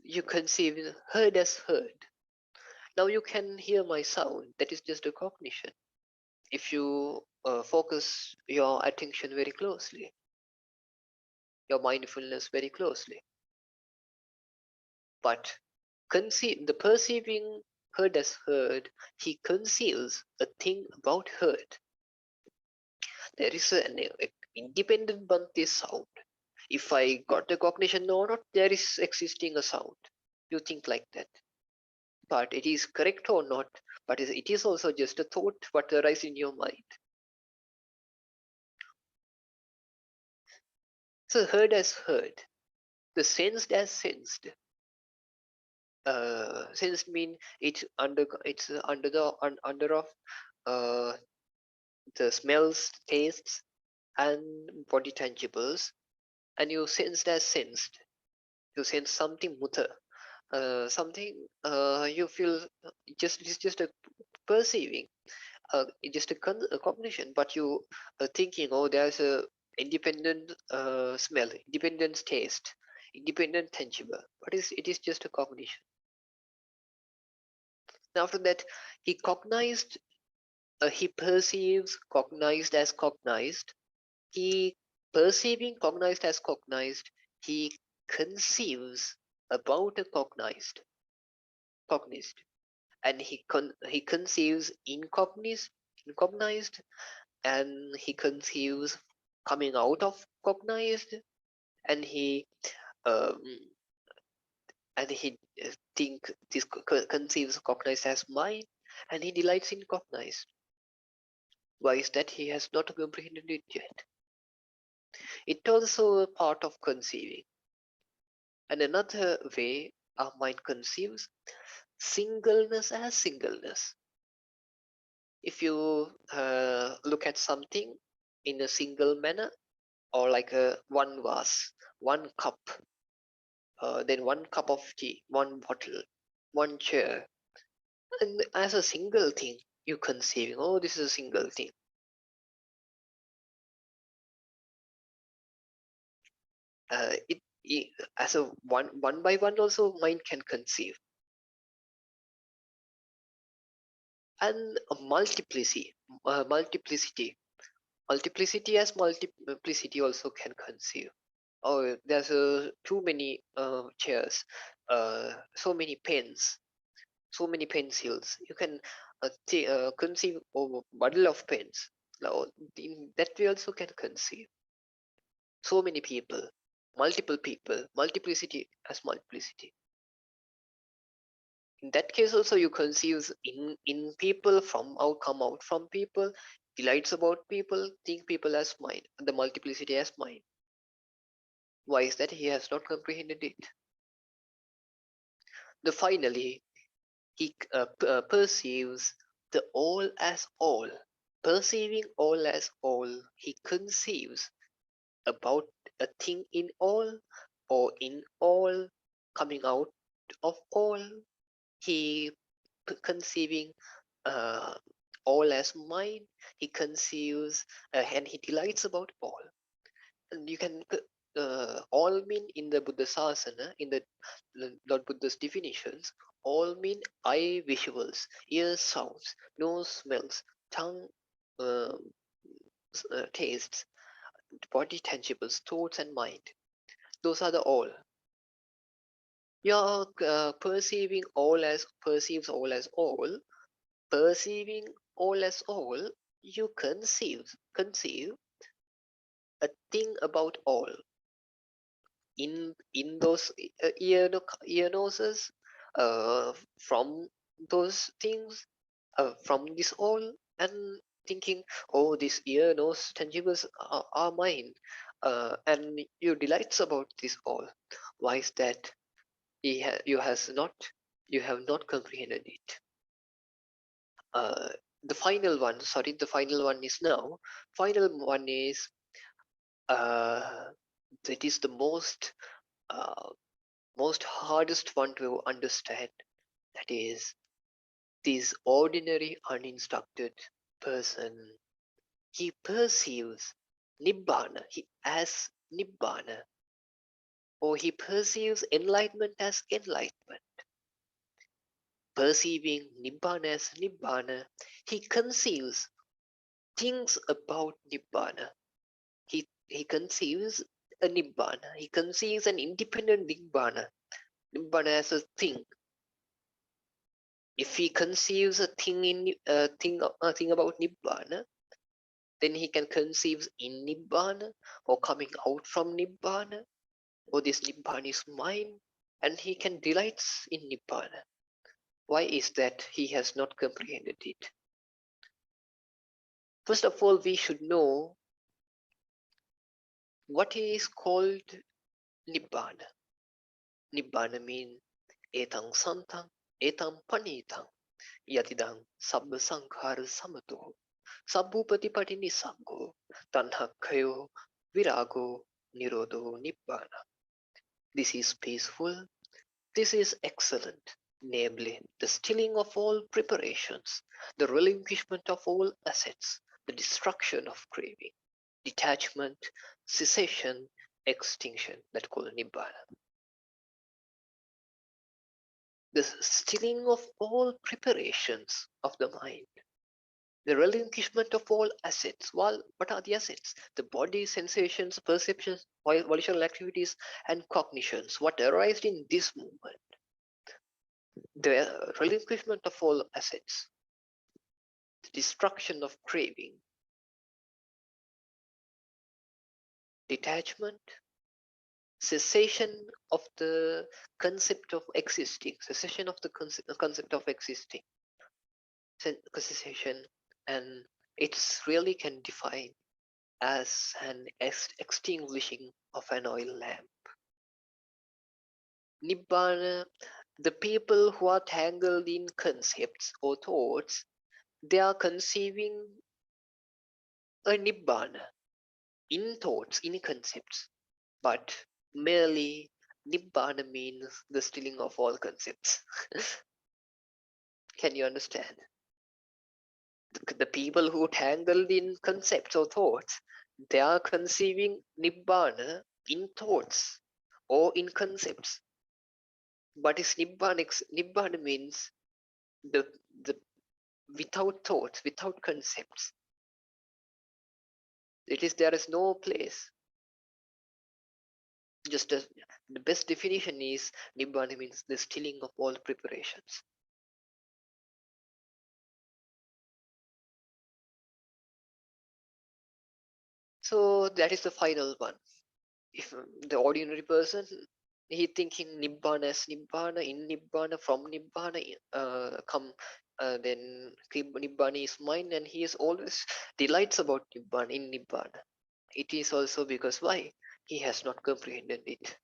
you conceive heard as heard. Now you can hear my sound. That is just a cognition. If you focus your attention very closely, your mindfulness very closely. But conceive the perceiving heard as heard, he conceives a thing about heard. There is an independent Bhante sound. If I got the cognition or not, there is existing a sound. You think like that. But it is correct or not, but it is also just a thought what arises in your mind. So heard as heard, the sensed as sensed. Sensed mean it's under the under of uh, the smells, tastes, and body tangibles, and you sensed as sensed. You sense something mutter, something you feel just it's just a perceiving, it's just a cognition, but you thinking, oh, there's a independent smell, independent taste, independent tangible, but it is just a cognition. And after that, he cognized, he perceives, cognized as cognized, he perceiving, cognized as cognized, he conceives about a cognized, and he conceives incognized, and he conceives coming out of cognized, and um, he think this conceives cognized as mind, and he delights in cognized. Why is that? He has not comprehended it yet. It also a part of conceiving. And another way our mind conceives singleness as singleness. If you look at something in a single manner, or like a one vase, one cup, then one cup of tea, one bottle, one chair, and as a single thing, you conceiving, oh, this is a single thing. It as a one by one also mind can conceive, and a multiplicity as multiplicity also can conceive. Oh, there's too many chairs, so many pens, so many pencils. You can conceive of a bundle of pens. Now, in that way also can conceive. So many people, multiple people, multiplicity as multiplicity. In that case also you conceive in people, from out, come out from people, delights about people, think people as mind, the multiplicity as mind. Why is that? He has not comprehended it. The finally he perceives the all as all. Perceiving all as all, he conceives about a thing in all, or in all, coming out of all. He conceiving uh, all as mind. He conceives and he delights about all. And you can all mean in the Buddha Sasana, in the Lord Buddha's definitions, all mean eye visuals, ear sounds, nose smells, tongue tastes, body tangibles, thoughts and mind. Those are the all. You're perceives all as all, perceiving all as all. You conceive a thing about all in those ear noses, from those things, from this all, and thinking, oh, this ear nose tangibles are mine, and you delights about this all. Why is that? You has not, you have not comprehended it. uh, the final one is now, final one is uh, that is the uh, most hardest one to understand. That is, this ordinary uninstructed person, he perceives nibbana, he as nibbana, or he perceives enlightenment as enlightenment. Perceiving Nibbana as Nibbana, he conceives things about Nibbana. He conceives a Nibbana. He conceives an independent Nibbana. Nibbana as a thing. If he conceives a thing about Nibbana, then he can conceive in Nibbana or coming out from Nibbana, or this Nibbana is mine, and he can delight in Nibbana. Why is that? He has not comprehended it. First of all, we should know what is called Nibbana. Nibbana means etang santang, etang panitang, yatidang sabba sankhara samato, sabbupatipati nisango, tanhakkayo, virago, nirodho, nibbana. This is peaceful, this is excellent, namely the stilling of all preparations, the relinquishment of all assets, the destruction of craving, detachment, cessation, extinction, that called nibbana. The stilling of all preparations of the mind, the relinquishment of all assets. Well, what are the assets? The body, sensations, perceptions, volitional activities, and cognitions. What arised in this moment? The relinquishment of all assets, the destruction of craving, detachment, cessation of the concept of existing, cessation of the concept of existing, cessation, and it's really can define as an extinguishing of an oil lamp. Nibbana, the people who are tangled in concepts or thoughts, they are conceiving a Nibbana in thoughts, in concepts, but merely Nibbana means the stilling of all concepts. Can you understand? The people who tangled in concepts or thoughts, they are conceiving Nibbana in thoughts or in concepts. But is Nibbana means the without thoughts, without concepts. There is no place. Just as the best definition is Nibbana means the stilling of all preparations. So that is the final one. If the ordinary person, he thinking Nibbana as Nibbana, in Nibbana, from Nibbana, then Nibbana is mine, and he is always delights about Nibbana, in Nibbana. It is also because why? He has not comprehended it.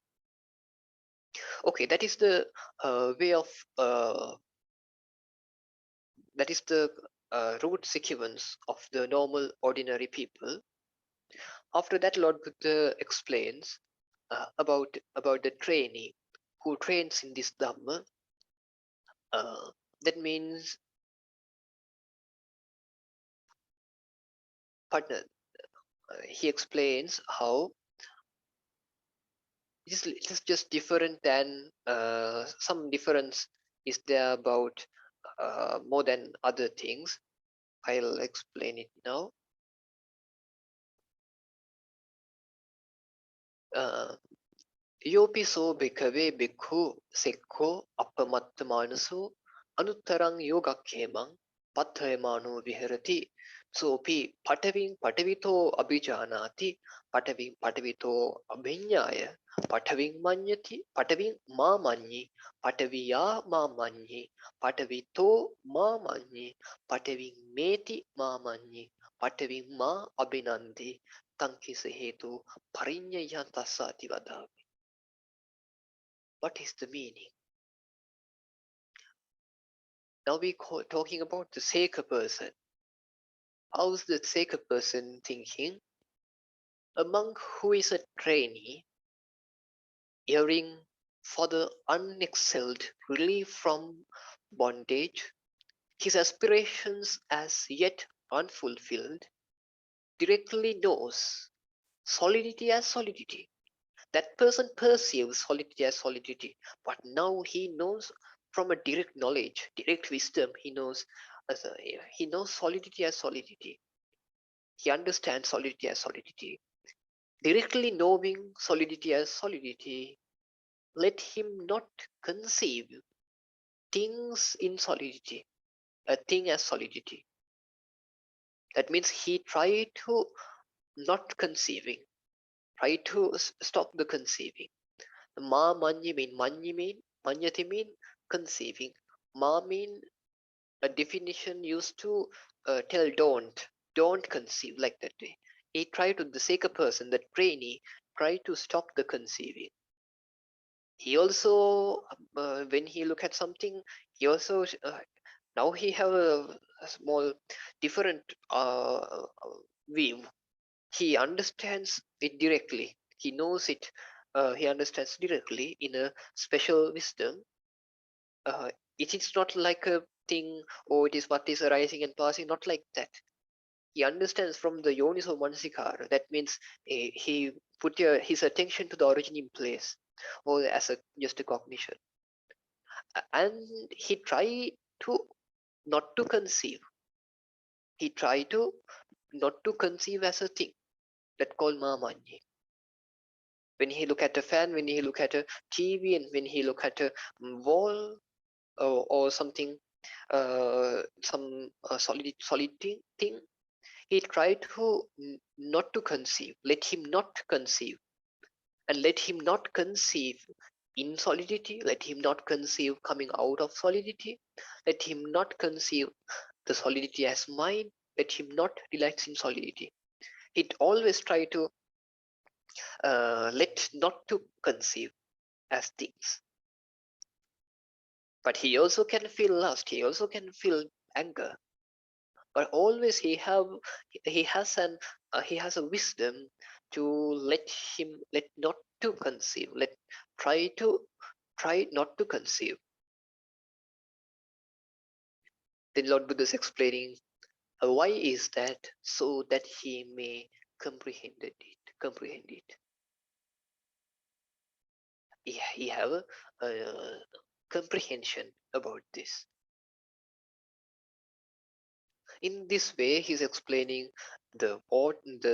Okay, that is the way of that is the root sequence of the normal ordinary people. After that, Lord Buddha explains about the trainee who trains in this Dhamma. That means partner. He explains how it is just different than some difference is there about more than other things. I'll explain it now. Yopiso bhikkhave bhikkhu sekho appamattamanuso anuttarang yogakkemang patthayamano viharati. Sopi patavito abhijanati patavito abhinyaya pataving manyati pataving ma manyi pataviya ma manyi patavito ma manyi pataving meti ma manyi pataving ma abhinandi tankisa hetu parinyaya tasati vadami. What is the meaning? Now we talking about the Seika person. How's the Seika person thinking? A monk who is a trainee, yearning for the unexcelled relief from bondage, his aspirations as yet unfulfilled, directly knows solidity as solidity, That person perceives solidity as solidity, but now he knows from a direct knowledge, direct wisdom, he knows solidity as solidity. He understands solidity as solidity. Directly knowing solidity as solidity, let him not conceive things in solidity, a thing as solidity. That means he tried to not conceiving, try to stop the conceiving. Ma manyati mean conceiving. Ma mean a definition used to tell don't conceive like that way. He tried to, the sake of person, that trainee, try to stop the conceiving. He also, when he look at something, he also now he have a small different view. He understands it directly. He knows it. He understands directly in a special wisdom. uh, it is not like a thing, or it is what is arising and passing, not like that. He understands from the yoniso manasikara. That means he put his attention to the origin in place, or as a just a cognition. And he tried to not to conceive. He tried to not to conceive as a thing, that called mamanyi. When he look at a fan, when he look at a TV, and when he look at a wall, or something, some solid thing, he tried to not to conceive. Let him not conceive, and let him not conceive in solidity. Let him not conceive coming out of solidity. Let him not conceive the solidity as mind. Let him not relax in solidity. It always try to let not to conceive as things. But he also can feel lust. He also can feel anger. But always he has an he has a wisdom to let not to conceive. Let try to try not to conceive. Then Lord Buddha is explaining why is that, so that he may comprehend it. He have a comprehension about this. In this way, he's explaining the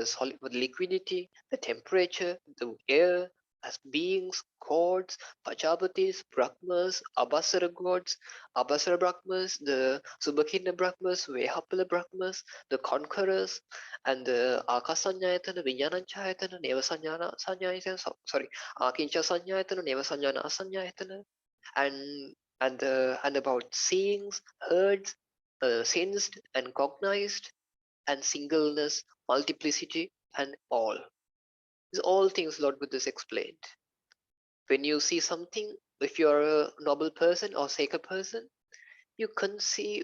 solid liquidity, the temperature, the air as beings, gods, Pachapatis, Brahmas, Abhasara gods, Abhasara Brahmas, the Subhakinna Brahmas, Vehapala Brahmas, the conquerors, and the Akasanyayatana, Vinyananchayatana, Nevasanyana Sanyayatana, sorry, Akincha Sanyayatana, Nevasanyana Asanyayatana, and about seeings, heard, sensed and cognized, and singleness, multiplicity, and all. These all things Lord Buddha explained. When you see something, if you are a noble person or sacred person, you conceive,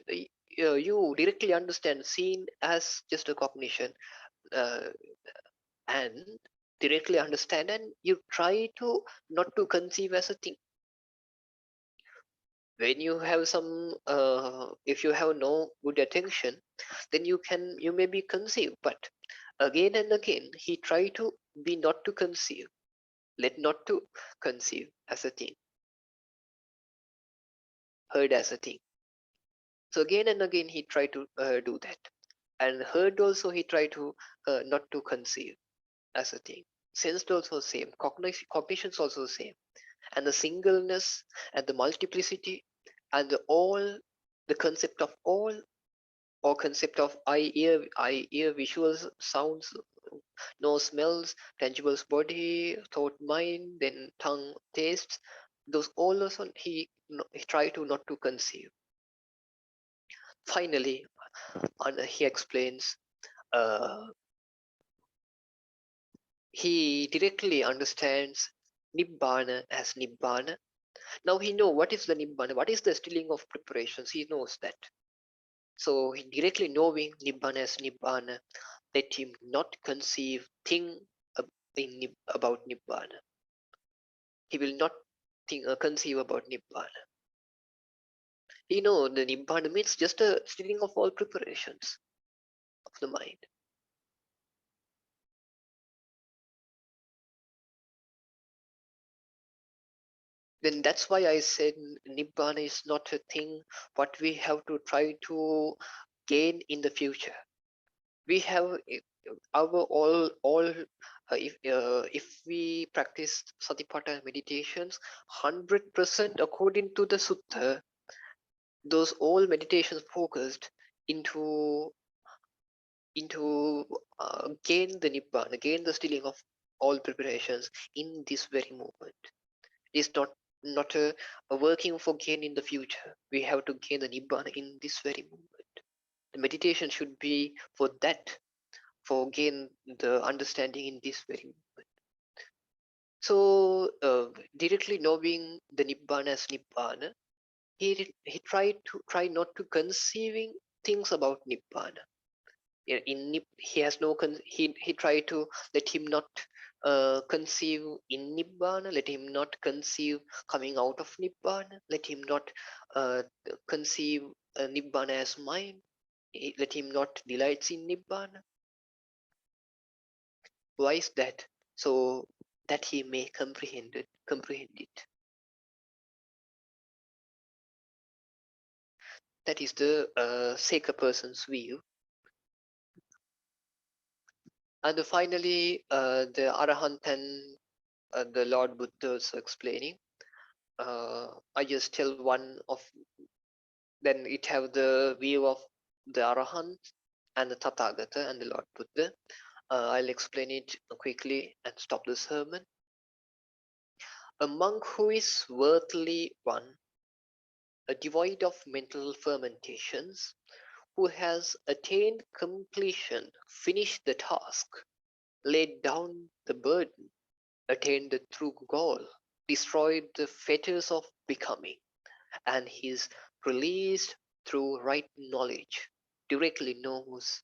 you directly understand seen as just a cognition, uh, and directly understand, and you try to not to conceive as a thing. When you have some if you have no good attention, then you may be conceived, but again and again he try to be not to conceive, let not to conceive as a thing, heard as a thing. So again and again he try to do that, and heard also he try to not to conceive as a thing. Sensed also same, cognitions also same, and the singleness and the multiplicity and the all, the concept of all, or concept of eye ear visuals, sounds, nose smells, tangibles body, thought mind, then tongue tastes, those all also he try to not to conceive. Finally, he explains, uh, he directly understands nibbana as nibbana. Now he know what is the nibbana, what is the stilling of preparations, he knows that. So he directly knowing nibbana as nibbana, let him not conceive thing about nibbana. He will not conceive about nibbana. He know the nibbana means just a stilling of all preparations of the mind. Then that's why I said Nibbana is not a thing what we have to try to gain in the future. We have our all if we practice satipatthana meditations 100% according to the sutta, those all meditations focused into gain the nibbana, gain the stilling of all preparations in this very moment. It's not a working for gain in the future. We have to gain the nibbana in this very moment. The meditation should be for that, for gain the understanding in this very moment. So directly knowing the nibbana as nibbana, he tried to try not to conceiving things about nibbana. He has no he tried to let him not conceive in nibbana, let him not conceive coming out of nibbana, let him not uh, conceive nibbana as mind, let him not delights in nibbana. Why is that? So that he may comprehend it. That is the Seka person's view. And finally, the Arahant and the Lord Buddha also explaining. I just tell one of, then it have the view of the Arahant and the Tathagata and the Lord Buddha. I'll explain it quickly and stop the sermon. A monk who is worthily one, devoid of mental fermentations, who has attained completion, finished the task, laid down the burden, attained the true goal, destroyed the fetters of becoming, and is released through right knowledge, directly knows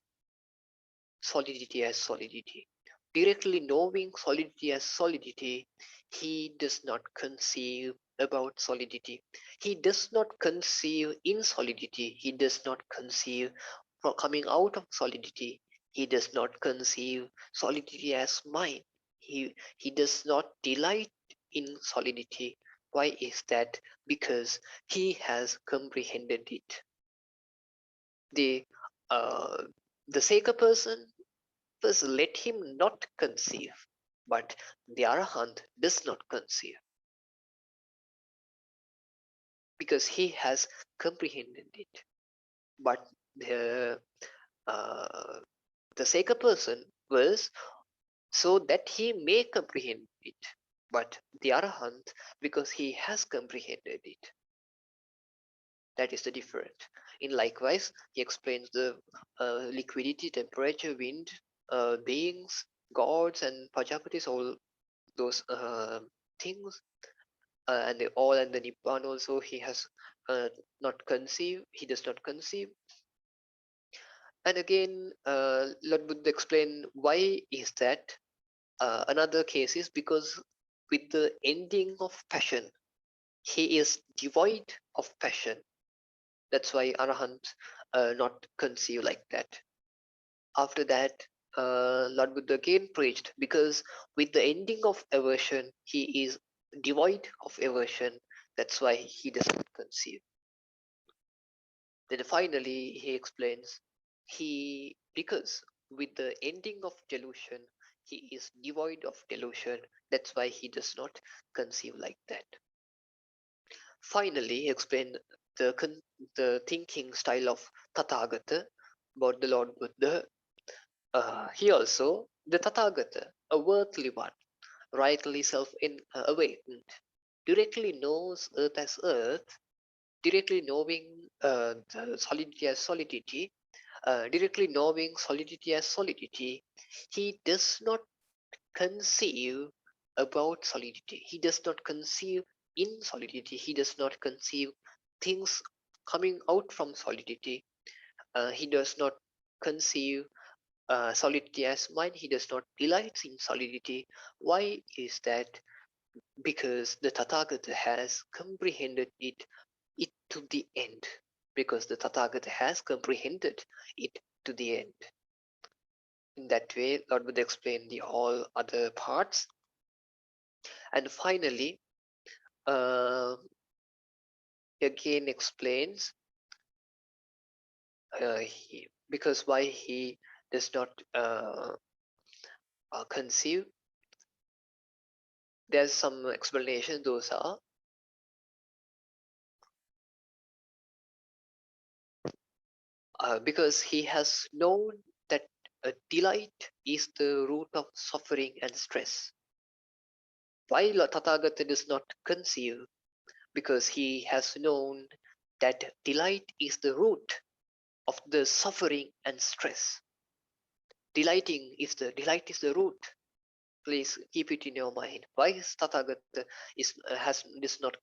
solidity as solidity. Directly knowing solidity as solidity, he does not conceive about solidity. He does not conceive in solidity. He does not conceive from coming out of solidity. He does not conceive solidity as mind. He does not delight in solidity. Why is that? Because he has comprehended it. The uh, the Seka person, first let him not conceive, but the Arahant does not conceive because he has comprehended it. But uh, the Seka person was so that he may comprehend it, but the Arahant because he has comprehended it. That is the difference. In likewise, he explains the liquidity, temperature, wind, beings, gods, and Prajapatis, all those things, and the all and the Nibbana also he has not conceived, he does not conceive. And again, Lord Buddha explained why is that. Another case is because with the ending of passion, he is devoid of passion. That's why Arahant not conceive like that. After that, Lord Buddha again preached because with the ending of aversion, he is devoid of aversion. That's why he doesn't conceive. Then finally, he explains he because with the ending of delusion, he is devoid of delusion. That's why he does not conceive like that. Finally, he explained the thinking style of Tathagata about the Lord Buddha. He also, the Tathagata, a worldly one, rightly self-awakened, directly knows earth as earth, directly knowing the solidity as solidity, directly knowing solidity as solidity, he does not conceive about solidity. He does not conceive in solidity. He does not conceive things coming out from solidity. He does not conceive solidity as mind. He does not delight in solidity. Why is that? Because the Tathagata has comprehended it to the end. Because the Tathagata has comprehended it to the end. In that way, Lord Buddha explained the all other parts. And finally, uh, again explains because why he does not conceive. There's some explanation. Those are because he has known that delight is the root of suffering and stress. Why Tathagata does not conceive? Because he has known that delight is the root of the suffering and stress. Delight is the root. Please keep it in your mind. Why is Tathagata does not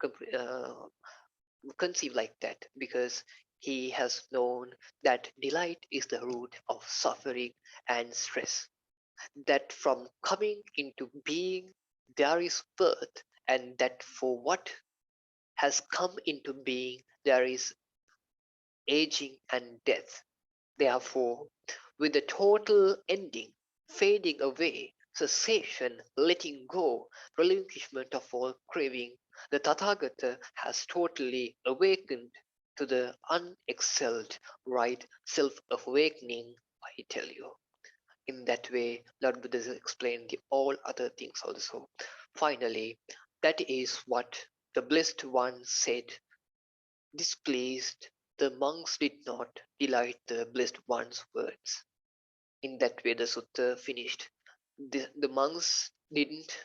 conceive like that? Because he has known that delight is the root of suffering and stress. That from coming into being there is birth, and that for what has come into being there is aging and death. Therefore, with the total ending, fading away, cessation, letting go, relinquishment of all craving, the Tathagata has totally awakened to the unexcelled right self-awakening, I tell you. In that way, Lord Buddha explained the all other things also. Finally, that is what the Blessed One said. Displeased, the monks did not delight the Blessed One's words. In that way, the sutta finished. The monks didn't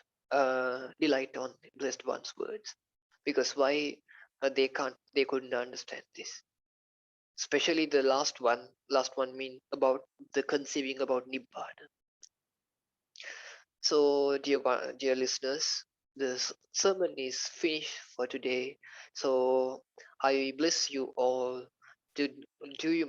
delight on Blessed One's words because why they couldn't understand this. Especially the last one mean about the conceiving about Nibbana. So, dear listeners, this sermon is finished for today. So, I bless you all. Do,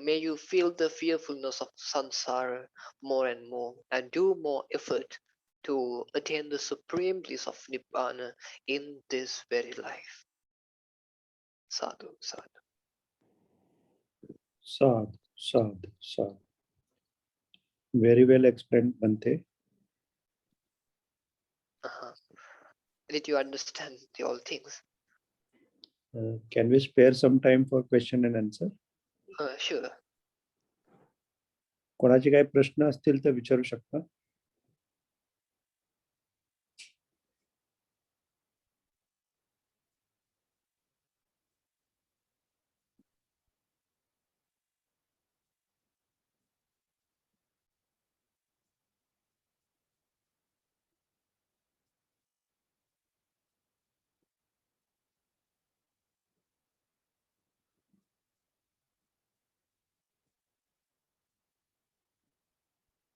may you feel the fearfulness of samsara more and more, and do more effort to attain the supreme bliss of nibbana in this very life. Sadhu, sadhu. Sad, sad, sad. Very well explained, Bhante. Uh-huh. Did you understand the all things? Can we spare some time for question and answer? Sure. कोणाचे काही प्रश्न असतील तर विचारू शकता.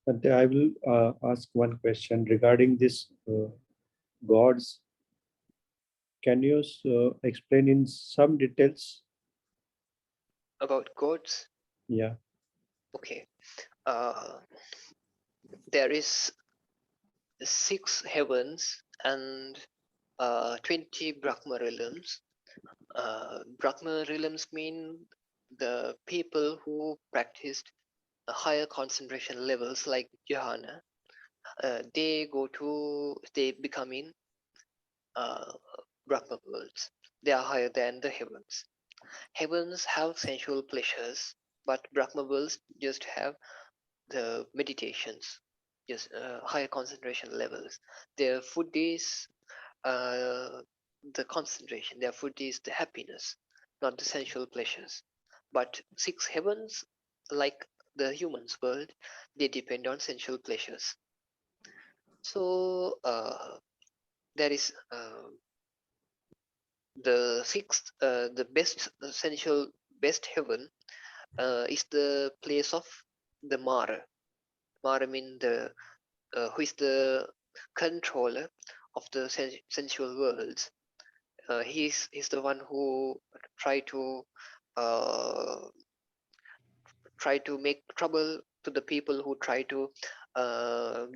But I will ask one question regarding this gods. Can you explain in some details? About gods? Yeah. Okay. Uh, there is 6 heavens and 20 Brahma realms. Brahma realms mean the people who practiced higher concentration levels like jhana. They become in uh, Brahma worlds. They are higher than the heavens. Heavens have sensual pleasures, but Brahma worlds just have the meditations, just higher concentration levels. Their food is uh, the concentration. Their food is the happiness, not the sensual pleasures. But 6 heavens, like the humans' world, they depend on sensual pleasures. So there is the best sensual best heaven is the place of the Mara. Mara means the who is the controller of the sensual worlds. He's the one who try to uh, try to make trouble to the people who try to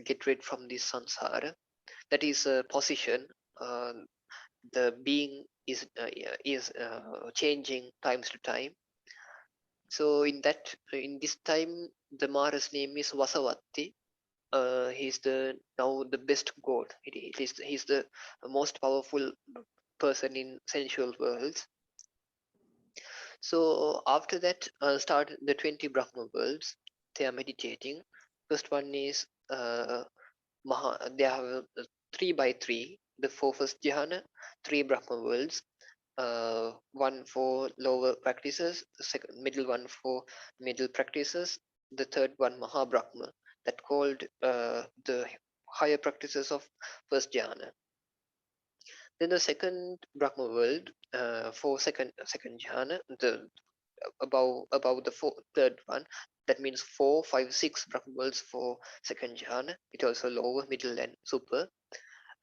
get rid from this samsara. That is a position. Uh, the being is changing times to time. So in this time, the Mara's name is Vasavatti. He's the now the best god. He's the most powerful person in sensual worlds. So after that, start the 20 Brahma worlds. They are meditating. First one is they have 3 by 3. The four first jhana, 3 Brahma worlds. One for lower practices, the second middle one for middle practices, the third one Maha Brahma, that called the higher practices of first jhana. Then the second Brahma world for second jhana, the above the third one, that means 4, 5, 6 Brahma worlds for second jhana. It also lower, middle, and super.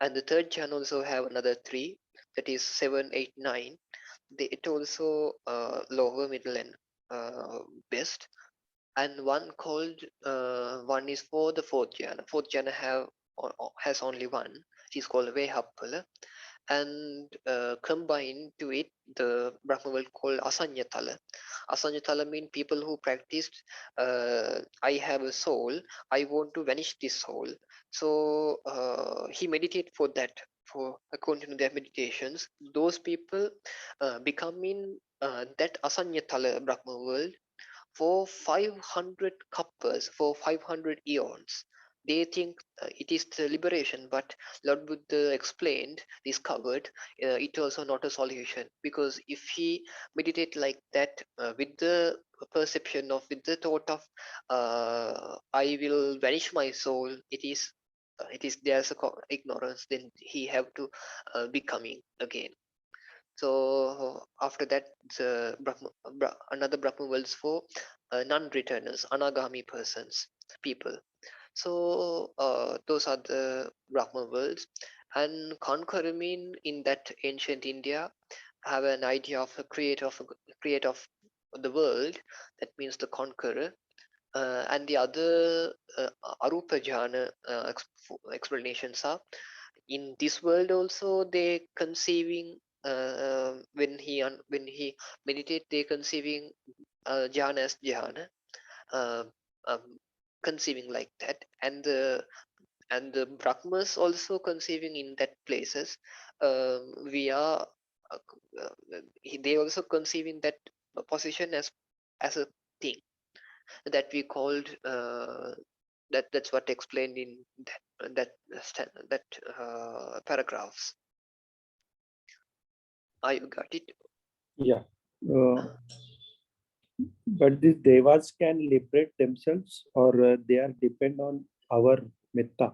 And the third jhana also have another 3, that is 7, 8, 9. It also lower, middle, and best. And one called one is for the fourth jhana. Fourth jhana has only one. It is called Vehappala, and combined to it the Brahma world called Asanyatala. Asanyatala means people who practiced I have a soul, I want to vanish this soul. So he meditate for that. For according to their meditations, those people become in that Asanyatala Brahma world for 500 kappas, for 500 eons. They think it is the liberation, but Lord Buddha explained, discovered, it also not a solution, because if he meditate like that with the perception of, with the thought of I will vanish my soul, it is there's a ignorance, then he have to be coming again. So after that, the another Brahma worlds for non-returners, anagami persons, people. So those are the Brahma worlds. And conqueror mean in that ancient India have an idea of a creator of the world. That means the conqueror. And the other arupa jhana explanations are in this world also they conceiving when he meditate, they conceiving jhana as jhana, uh, um, conceiving like that, and the brahmas also conceiving in that places. We are they also conceiving that position as a thing that we called that's what explained in that paragraphs. You got it? Yeah. But these devas can liberate themselves, or they are depend on our metta.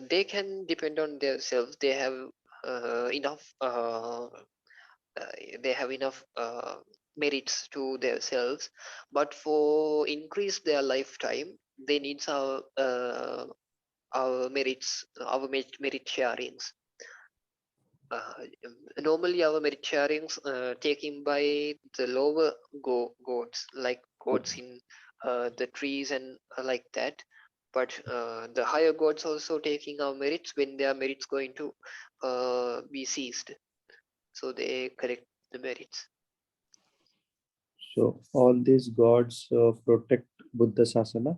They can depend on themselves. They have enough. They have enough merits to themselves, but for increase their lifetime, they need our merits, our merit sharings. Normally our merit sharings taken by the lower gods, like gods in the trees and like that, but the higher gods also taking our merits when their merits going to be seized, so they correct the merits. So all these gods protect Buddha Sasana.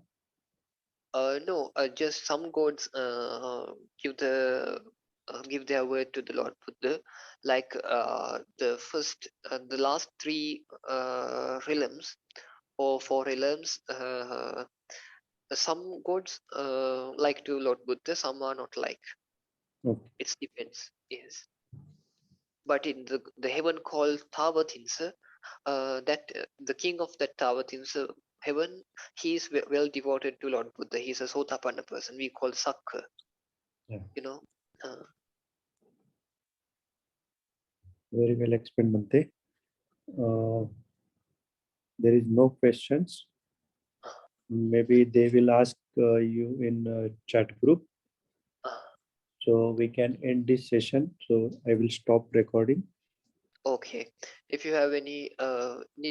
No, just some gods give their word to the Lord Buddha, like the last 3 realms or 4 realms. Some gods like to Lord Buddha, some are not like. Okay. It depends. Yes, but in the heaven called Tavatinsa, that the king of that Tavatinsa heaven, he is well devoted to Lord Buddha. He is a Sotapanna person. We call Sakka. Yeah. You know. Very well explained, Bhante. There is no questions. Maybe they will ask you in chat group. So we can end this session. So I will stop recording. Okay. If you have any need